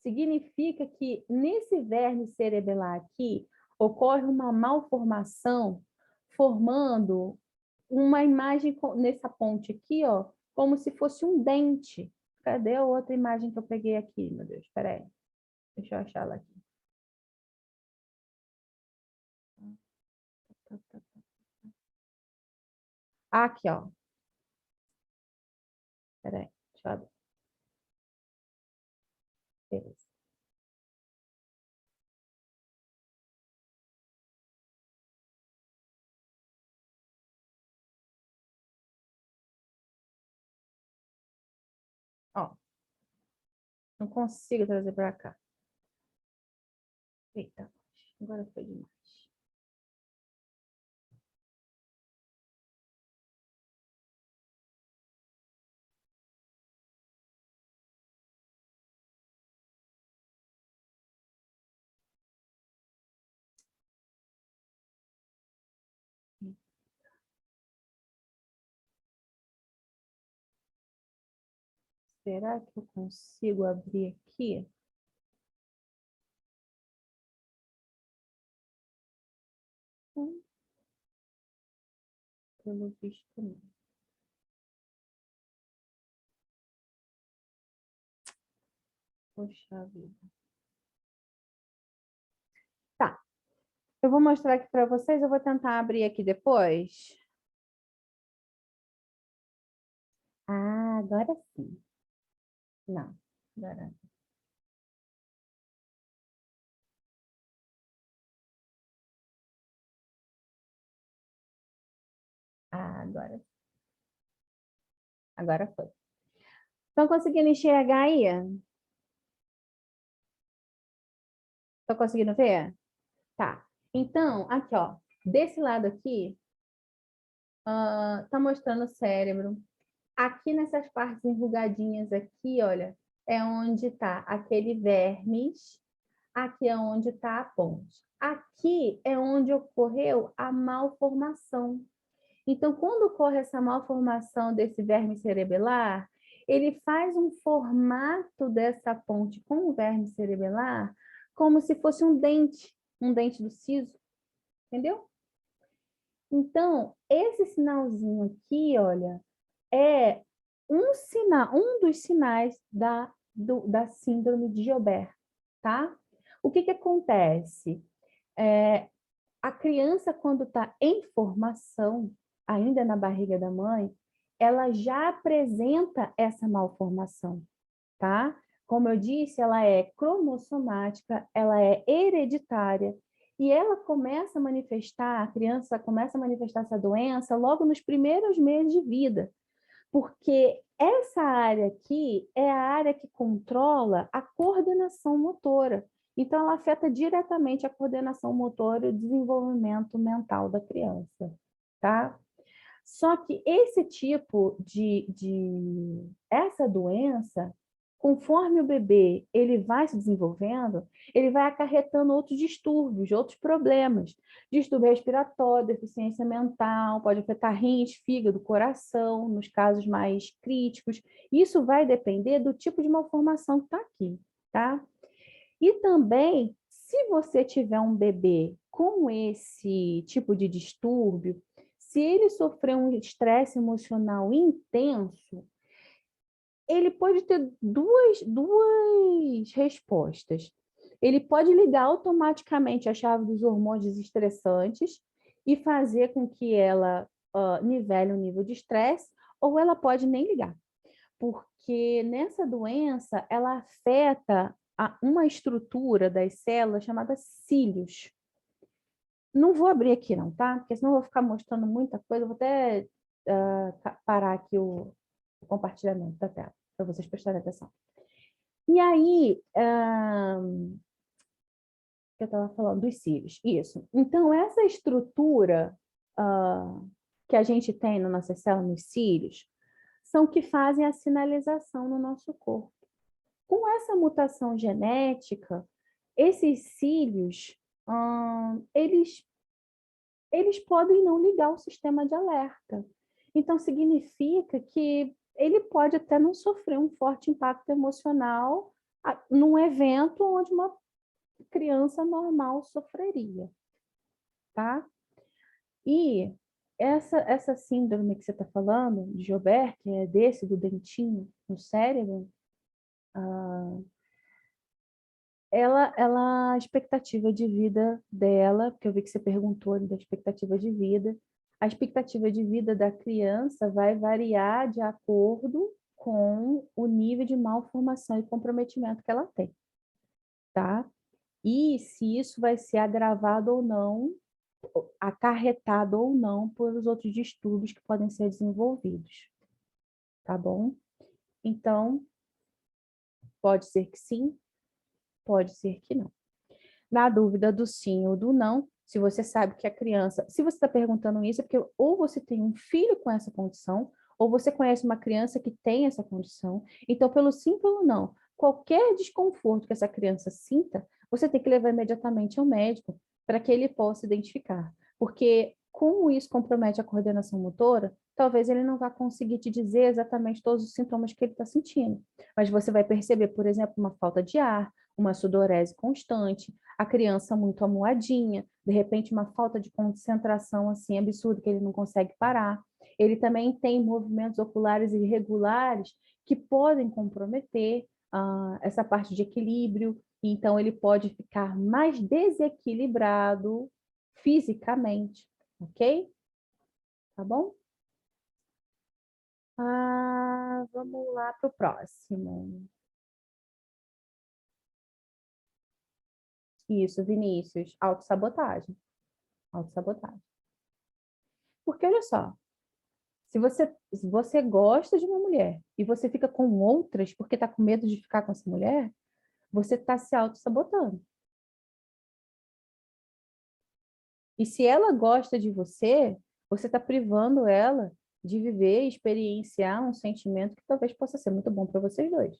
A: Significa que nesse verme cerebelar aqui ocorre uma malformação, formando uma imagem nessa ponte aqui, ó, como se fosse um dente. Cadê a outra imagem que eu peguei aqui, meu Deus? Espera aí. Deixa eu achar ela aqui. Aqui, ó. Espera aí. Deixa eu abrir. Beleza. Ó, não consigo trazer para cá. Eita, agora foi demais. Será que eu consigo abrir aqui? Pelo visto, não. Poxa vida. Tá. Eu vou mostrar aqui para vocês. Eu vou tentar abrir aqui depois. Ah, agora sim. Não, agora não. Ah, agora. Agora foi. Estão conseguindo enxergar aí? Estão conseguindo ver? Tá. Então, aqui, ó. Desse lado aqui, tá mostrando o cérebro. Aqui nessas partes enrugadinhas aqui, olha, é onde está aquele vermes. Aqui é onde está a ponte. Aqui é onde ocorreu a malformação. Então, quando ocorre essa malformação desse verme cerebelar, ele faz um formato dessa ponte com o verme cerebelar como se fosse um dente do siso, entendeu? Então, esse sinalzinho aqui, olha, é um dos sinais da síndrome de Gilbert, tá? O que acontece? A criança, quando está em formação, ainda na barriga da mãe, ela já apresenta essa malformação, tá? Como eu disse, ela é cromossomática, ela é hereditária, e ela começa a manifestar, a criança começa a manifestar essa doença logo nos primeiros meses de vida, porque essa área aqui é a área que controla a coordenação motora. Então, ela afeta diretamente a coordenação motora e o desenvolvimento mental da criança, tá? Só que esse tipo essa doença, conforme o bebê ele vai se desenvolvendo, ele vai acarretando outros distúrbios, outros problemas. Distúrbio respiratório, deficiência mental, pode afetar rins, fígado, coração, nos casos mais críticos. Isso vai depender do tipo de malformação que está aqui, tá? E também, se você tiver um bebê com esse tipo de distúrbio, se ele sofrer um estresse emocional intenso, ele pode ter duas respostas. Ele pode ligar automaticamente a chave dos hormônios estressantes e fazer com que ela nivele o nível de estresse, ou ela pode nem ligar, porque nessa doença ela afeta uma estrutura das células chamada cílios. Não vou abrir aqui não, tá? Porque senão eu vou ficar mostrando muita coisa. Eu vou até parar aqui o compartilhamento da tela, para vocês prestarem atenção. E aí, que eu estava falando dos cílios. Isso. Então, essa estrutura que a gente tem na nossa célula nos cílios são que fazem a sinalização no nosso corpo. Com essa mutação genética, esses cílios, eles podem não ligar o sistema de alerta. Então, significa que ele pode até não sofrer um forte impacto emocional num evento onde uma criança normal sofreria, tá? E essa síndrome que você está falando, de Gilbert, que é desse, do dentinho no cérebro, a expectativa de vida dela, porque eu vi que você perguntou da expectativa de vida, a expectativa de vida da criança vai variar de acordo com o nível de malformação e comprometimento que ela tem, tá? E se isso vai ser agravado ou não, acarretado ou não por os outros distúrbios que podem ser desenvolvidos, tá bom? Então, pode ser que sim, pode ser que não. Na dúvida do sim ou do não, se você sabe que a criança... Se você está perguntando isso, é porque ou você tem um filho com essa condição, ou você conhece uma criança que tem essa condição. Então, pelo sim ou pelo não, qualquer desconforto que essa criança sinta, você tem que levar imediatamente ao médico para que ele possa identificar. Porque como isso compromete a coordenação motora, talvez ele não vá conseguir te dizer exatamente todos os sintomas que ele está sentindo. Mas você vai perceber, por exemplo, uma falta de ar, uma sudorese constante, a criança muito amuadinha, de repente uma falta de concentração assim absurda que ele não consegue parar. Ele também tem movimentos oculares irregulares que podem comprometer essa parte de equilíbrio, então ele pode ficar mais desequilibrado fisicamente, ok? Tá bom? Vamos lá para o próximo. Isso, Vinícius, autossabotagem. Autossabotagem. Porque, olha só, se você gosta de uma mulher e você fica com outras porque está com medo de ficar com essa mulher, você está se auto-sabotando. E se ela gosta de você está privando ela de viver e experienciar um sentimento que talvez possa ser muito bom para vocês dois.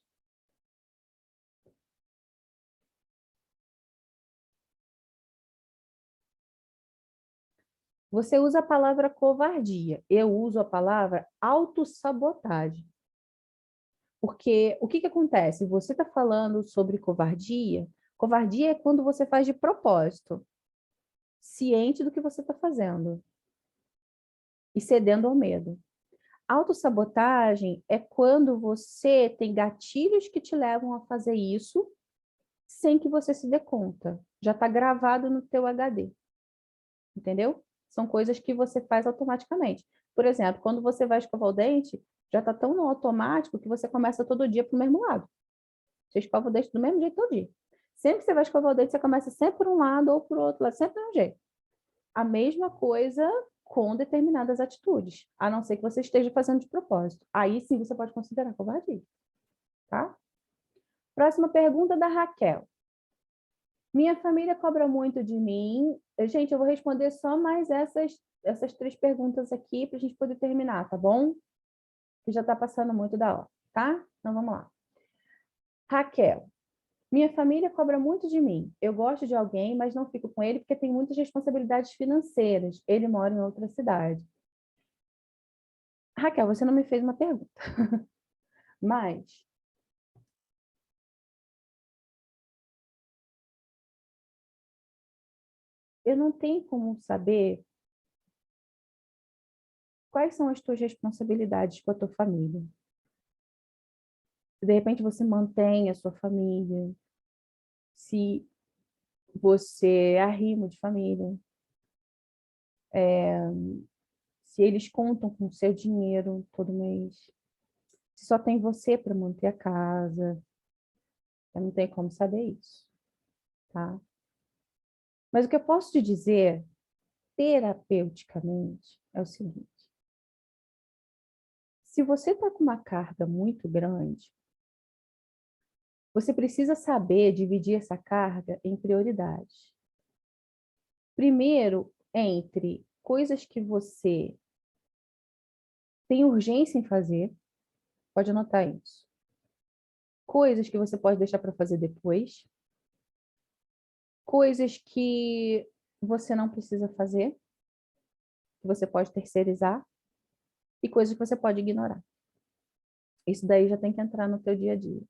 A: Você usa a palavra covardia, eu uso a palavra autossabotagem. Porque o que acontece? Você está falando sobre covardia. Covardia é quando você faz de propósito, ciente do que você está fazendo e cedendo ao medo. Autossabotagem é quando você tem gatilhos que te levam a fazer isso sem que você se dê conta. Já está gravado no teu HD, entendeu? São coisas que você faz automaticamente. Por exemplo, quando você vai escovar o dente, já está tão no automático que você começa todo dia para o mesmo lado. Você escova o dente do mesmo jeito todo dia. Sempre que você vai escovar o dente, você começa sempre por um lado ou por outro lado, sempre do mesmo jeito. A mesma coisa com determinadas atitudes, a não ser que você esteja fazendo de propósito. Aí sim você pode considerar covardia, tá? Próxima pergunta da Raquel. Minha família cobra muito de mim. Gente, eu vou responder só mais essas 3 perguntas aqui para a gente poder terminar, tá bom? Que já está passando muito da hora, tá? Então vamos lá. Raquel, minha família cobra muito de mim. Eu gosto de alguém, mas não fico com ele porque tem muitas responsabilidades financeiras. Ele mora em outra cidade. Raquel, você não me fez uma pergunta, mas eu não tenho como saber quais são as tuas responsabilidades com a tua família. Se de repente você mantém a sua família, se você é arrimo de família, se eles contam com o seu dinheiro todo mês, se só tem você para manter a casa, eu não tenho como saber isso, tá? Mas o que eu posso te dizer, terapeuticamente, é o seguinte: se você está com uma carga muito grande, você precisa saber dividir essa carga em prioridades. Primeiro, entre coisas que você tem urgência em fazer, pode anotar isso. Coisas que você pode deixar para fazer depois, coisas que você não precisa fazer, que você pode terceirizar, e coisas que você pode ignorar. Isso daí já tem que entrar no teu dia a dia,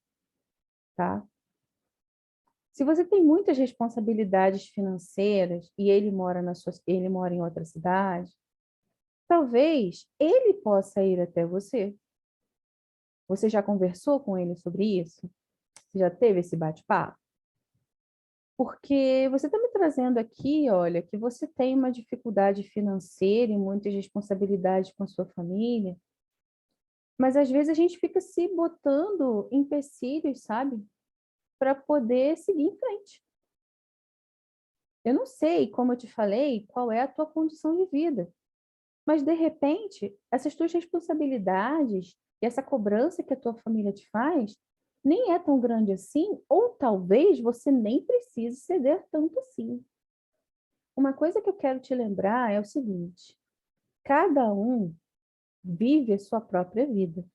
A: tá? Se você tem muitas responsabilidades financeiras e ele mora em outra cidade, talvez ele possa ir até você. Você já conversou com ele sobre isso? Você já teve esse bate-papo? Porque você está me trazendo aqui, olha, que você tem uma dificuldade financeira e muitas responsabilidades com a sua família, mas às vezes a gente fica se botando empecilhos, sabe? Para poder seguir em frente. Eu não sei, como eu te falei, qual é a tua condição de vida, mas de repente, essas tuas responsabilidades e essa cobrança que a tua família te faz nem é tão grande assim, ou talvez você nem precise ceder tanto assim. Uma coisa que eu quero te lembrar é o seguinte: cada um vive a sua própria vida.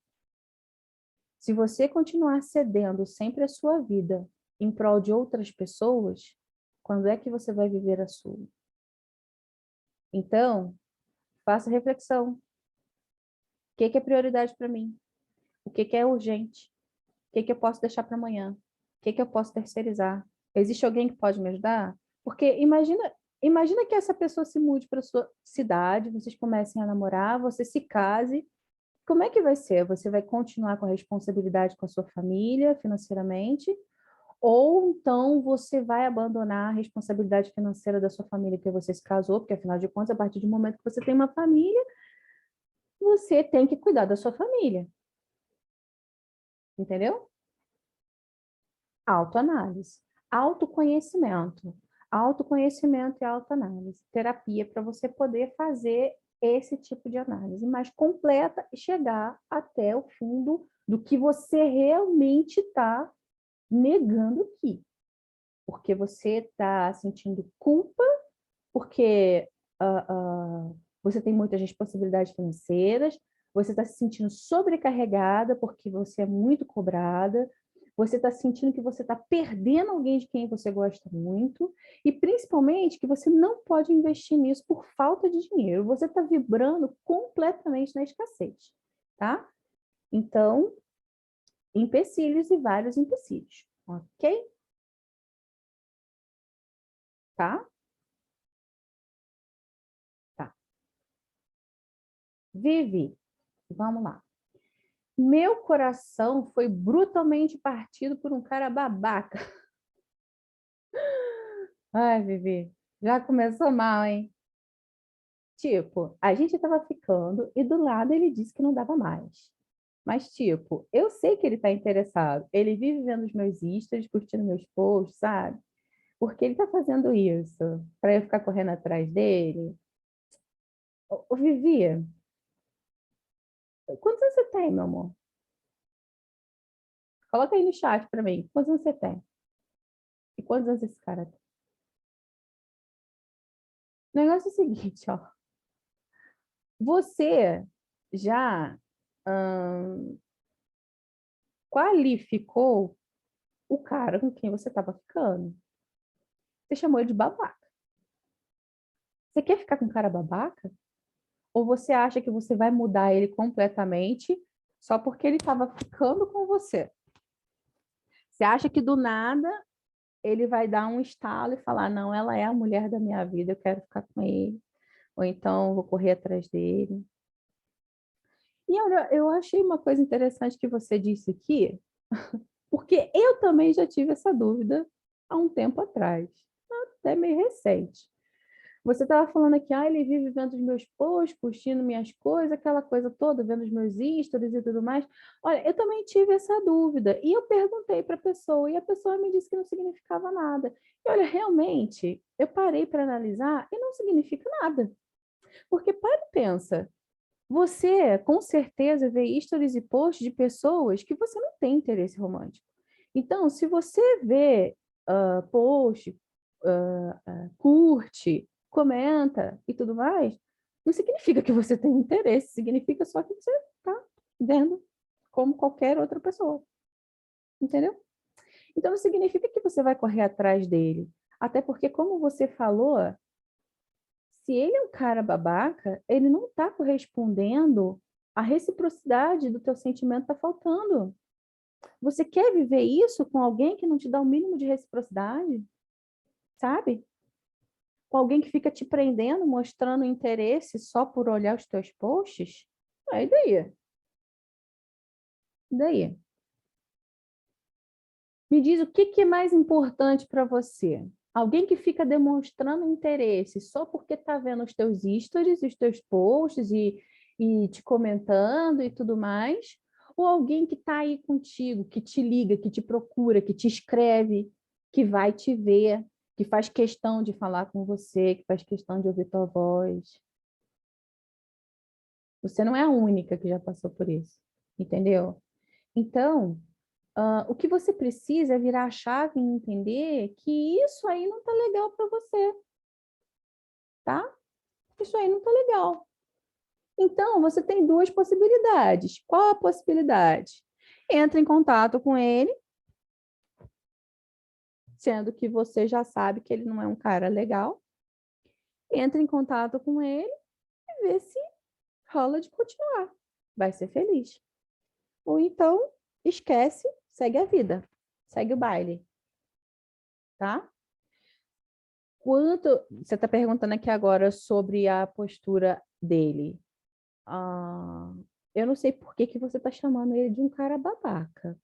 A: Se você continuar cedendo sempre a sua vida em prol de outras pessoas, quando é que você vai viver a sua? Então, faça reflexão. O que é prioridade para mim? O que é urgente? O que eu posso deixar para amanhã? O que eu posso terceirizar? Existe alguém que pode me ajudar? Porque imagina que essa pessoa se mude para sua cidade, vocês comecem a namorar, você se case. Como é que vai ser? Você vai continuar com a responsabilidade com a sua família financeiramente? Ou então você vai abandonar a responsabilidade financeira da sua família porque você se casou, porque afinal de contas, a partir do momento que você tem uma família, você tem que cuidar da sua família. Entendeu? Autoanálise. Autoconhecimento. Autoconhecimento e autoanálise. Terapia para você poder fazer esse tipo de análise mais completa e chegar até o fundo do que você realmente está negando aqui. Porque você está sentindo culpa, porque você tem muitas responsabilidades financeiras, você está se sentindo sobrecarregada porque você é muito cobrada, você está sentindo que você está perdendo alguém de quem você gosta muito, e principalmente que você não pode investir nisso por falta de dinheiro. Você está vibrando completamente na escassez, tá? Então, empecilhos e vários empecilhos, ok? Tá? Tá. Vivi, Vamos lá. Meu coração foi brutalmente partido por um cara babaca. Ai, Vivi, já começou mal, hein? Tipo, a gente tava ficando e do lado ele disse que não dava mais. Mas, tipo, eu sei que ele tá interessado. Ele vive vendo os meus stories, curtindo meus posts, sabe? Por que ele tá fazendo isso? Para eu ficar correndo atrás dele? Ô, Vivi, quantos anos você tem, meu amor? Coloca aí no chat para mim. Quantos anos você tem? E quantos anos esse cara tem? O negócio é o seguinte, ó. Você já qualificou o cara com quem você estava ficando. Você chamou ele de babaca. Você quer ficar com um cara babaca? Ou você acha que você vai mudar ele completamente só porque ele estava ficando com você? Você acha que do nada ele vai dar um estalo e falar: não, ela é a mulher da minha vida, eu quero ficar com ele. Ou então vou correr atrás dele. E olha, eu achei uma coisa interessante que você disse aqui, porque eu também já tive essa dúvida há um tempo atrás, até meio recente. Você estava falando aqui, ele vive vendo os meus posts, curtindo minhas coisas, aquela coisa toda, vendo os meus stories e tudo mais. Olha, eu também tive essa dúvida. E eu perguntei para a pessoa, e a pessoa me disse que não significava nada. E olha, realmente, eu parei para analisar e não significa nada. Porque para e pensa, você com certeza vê stories e posts de pessoas que você não tem interesse romântico. Então, se você vê post, curte, comenta e tudo mais, não significa que você tem interesse, significa só que você está vendo como qualquer outra pessoa. Entendeu? Então, não significa que você vai correr atrás dele. Até porque, como você falou, se ele é um cara babaca, ele não está correspondendo à reciprocidade do teu sentimento está faltando. Você quer viver isso com alguém que não te dá o mínimo de reciprocidade? Sabe? Com alguém que fica te prendendo, mostrando interesse só por olhar os teus posts? Aí daí? Daí? Me diz o que é mais importante para você? Alguém que fica demonstrando interesse só porque está vendo os teus stories, os teus posts e te comentando e tudo mais? Ou alguém que está aí contigo, que te liga, que te procura, que te escreve, que vai te ver, que faz questão de falar com você, que faz questão de ouvir tua voz? Você não é a única que já passou por isso, entendeu? Então, o que você precisa é virar a chave e entender que isso aí não tá legal para você, tá? Isso aí não tá legal. Então, você tem duas possibilidades. Qual a possibilidade? Entra em contato com ele, sendo que você já sabe que ele não é um cara legal. Entra em contato com ele e vê se rola de continuar. Vai ser feliz. Ou então, esquece, segue a vida, segue o baile, tá? Quanto você está perguntando aqui agora sobre a postura dele? Ah, eu não sei por que que você está chamando ele de um cara babaca.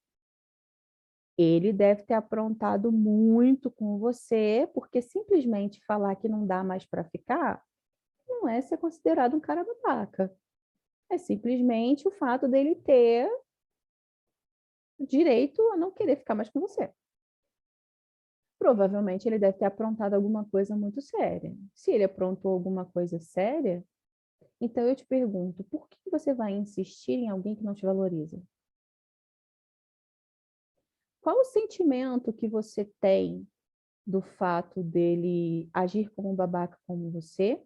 A: Ele deve ter aprontado muito com você, porque simplesmente falar que não dá mais para ficar não é ser considerado um cara babaca. É simplesmente o fato dele ter direito a não querer ficar mais com você. Provavelmente ele deve ter aprontado alguma coisa muito séria. Se ele aprontou alguma coisa séria, então eu te pergunto, por que você vai insistir em alguém que não te valoriza? Qual o sentimento que você tem do fato dele agir como um babaca como você?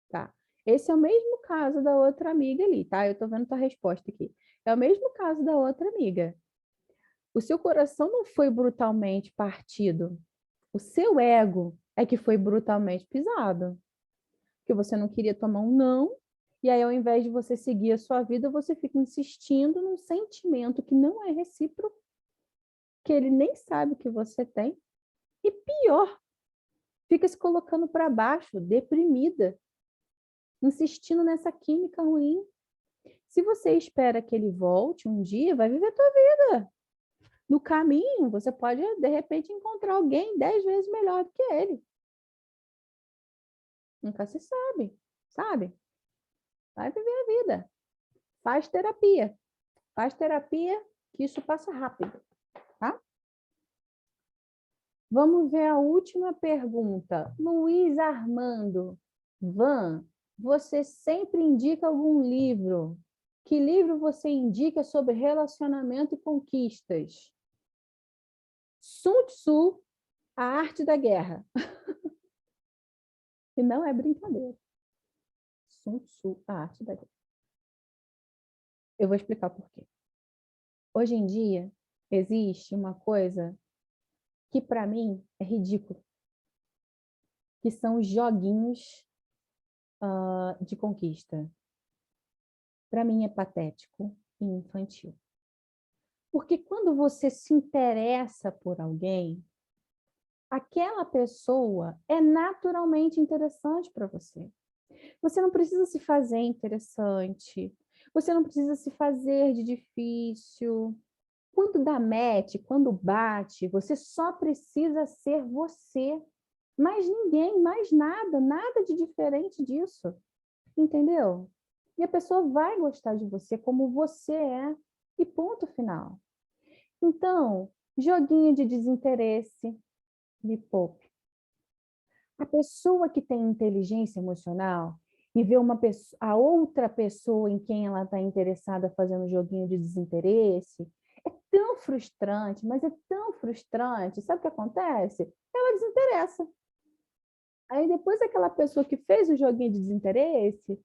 A: Tá. Esse é o mesmo caso da outra amiga ali, tá? Eu tô vendo tua resposta aqui. É o mesmo caso da outra amiga. O seu coração não foi brutalmente partido. O seu ego é que foi brutalmente pisado. Porque você não queria tomar um não, e aí ao invés de você seguir a sua vida, você fica insistindo num sentimento que não é recíproco, que ele nem sabe que você tem, e pior, fica se colocando para baixo, deprimida, insistindo nessa química ruim. Se você espera que ele volte um dia, vai viver a tua vida. No caminho, você pode, de repente, encontrar alguém 10 vezes melhor do que ele. Nunca se sabe, sabe? Vai viver a vida. Faz terapia. Faz terapia, que isso passa rápido, tá? Vamos ver a última pergunta. Luiz Armando. Van, você sempre indica algum livro. Que livro você indica sobre relacionamento e conquistas? Sun Tzu, A Arte da Guerra. E não é brincadeira. Sun Tzu, A Arte da Guerra. Eu vou explicar por quê. Hoje em dia, existe uma coisa que, para mim, é ridículo, que são os joguinhos de conquista. Para mim, é patético e infantil. Porque quando você se interessa por alguém, aquela pessoa é naturalmente interessante para você. Você não precisa se fazer interessante, você não precisa se fazer de difícil. Quando dá match, quando bate, você só precisa ser você. Mais ninguém, mais nada, nada de diferente disso. Entendeu? E a pessoa vai gostar de você como você é. E ponto final. Então, joguinho de desinteresse, me poupe. A pessoa que tem inteligência emocional e vê a outra pessoa em quem ela está interessada fazendo joguinho de desinteresse, é tão frustrante, mas é tão frustrante. Sabe o que acontece? Ela desinteressa. Aí depois aquela pessoa que fez o joguinho de desinteresse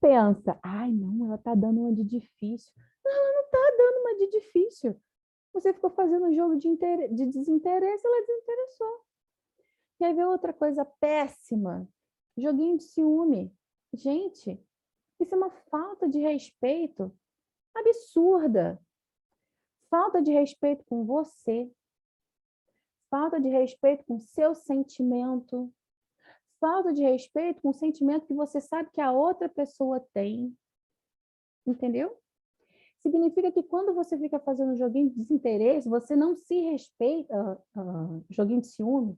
A: pensa, ai não, ela está dando uma de difícil. Não, ela não está dando uma de difícil. Você ficou fazendo um jogo de desinteresse, ela desinteressou. E aí vem outra coisa péssima, joguinho de ciúme. Gente, isso é uma falta de respeito absurda. Falta de respeito com você, falta de respeito com seu sentimento, falta de respeito com o sentimento que você sabe que a outra pessoa tem. Entendeu? Significa que quando você fica fazendo joguinho de desinteresse, você não se respeita, joguinho de ciúme,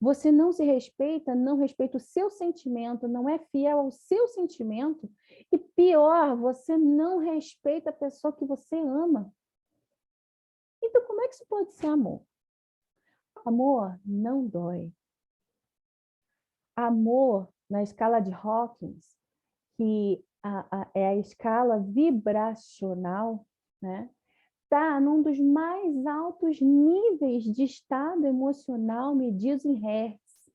A: você não se respeita, não respeita o seu sentimento, não é fiel ao seu sentimento, e pior, você não respeita a pessoa que você ama. Então, como é que isso pode ser amor? Amor não dói. Amor, na escala de Hawkins, que é a escala vibracional, né? Está num dos mais altos níveis de estado emocional medidos em Hertz.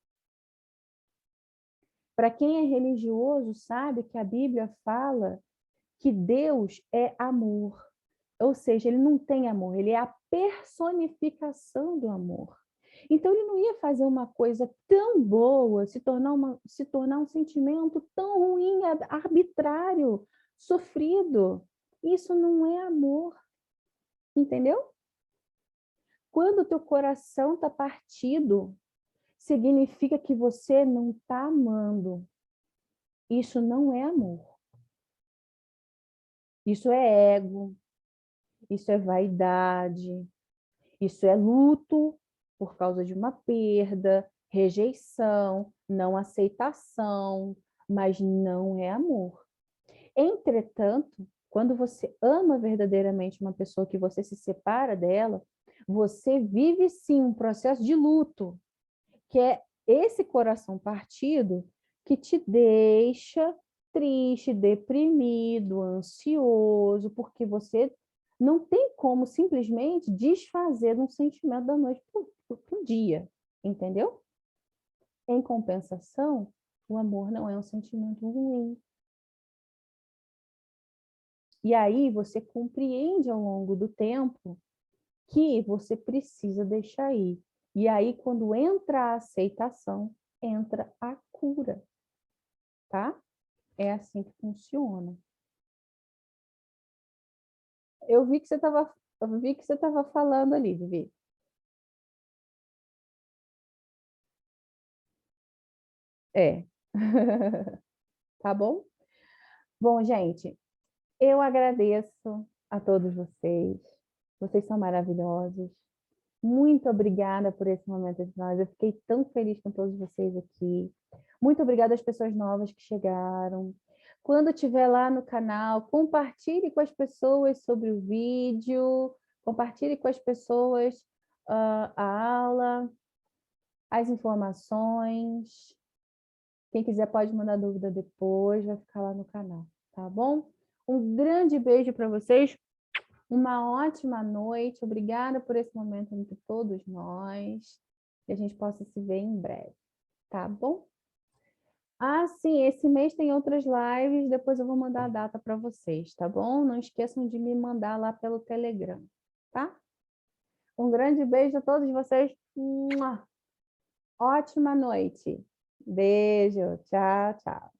A: Para quem é religioso, sabe que a Bíblia fala que Deus é amor. Ou seja, ele não tem amor, ele é a personificação do amor. Então, ele não ia fazer uma coisa tão boa, se tornar um sentimento tão ruim, arbitrário, sofrido. Isso não é amor. Entendeu? Quando o teu coração está partido, significa que você não está amando. Isso não é amor. Isso é ego, isso é vaidade, isso é luto por causa de uma perda, rejeição, não aceitação, mas não é amor. Entretanto, quando você ama verdadeiramente uma pessoa que você se separa dela, você vive sim um processo de luto, que é esse coração partido que te deixa triste, deprimido, ansioso, porque você não tem como simplesmente desfazer um sentimento da noite para o dia, entendeu? Em compensação, o amor não é um sentimento ruim. E aí você compreende ao longo do tempo que você precisa deixar ir. E aí, quando entra a aceitação, entra a cura, tá? É assim que funciona. Eu vi que você estava falando ali, Vivi. É. tá bom? Bom, gente, eu agradeço a todos vocês. Vocês são maravilhosos. Muito obrigada por esse momento de nós. Eu fiquei tão feliz com todos vocês aqui. Muito obrigada às pessoas novas que chegaram. Quando estiver lá no canal, compartilhe com as pessoas sobre o vídeo, compartilhe com as pessoas a aula, as informações. Quem quiser pode mandar dúvida depois, vai ficar lá no canal, tá bom? Um grande beijo para vocês. Uma ótima noite. Obrigada por esse momento entre todos nós. Que a gente possa se ver em breve, tá bom? Ah, sim, esse mês tem outras lives, depois eu vou mandar a data para vocês, tá bom? Não esqueçam de me mandar lá pelo Telegram, tá? Um grande beijo a todos vocês. Ótima noite. Beijo. Tchau, tchau.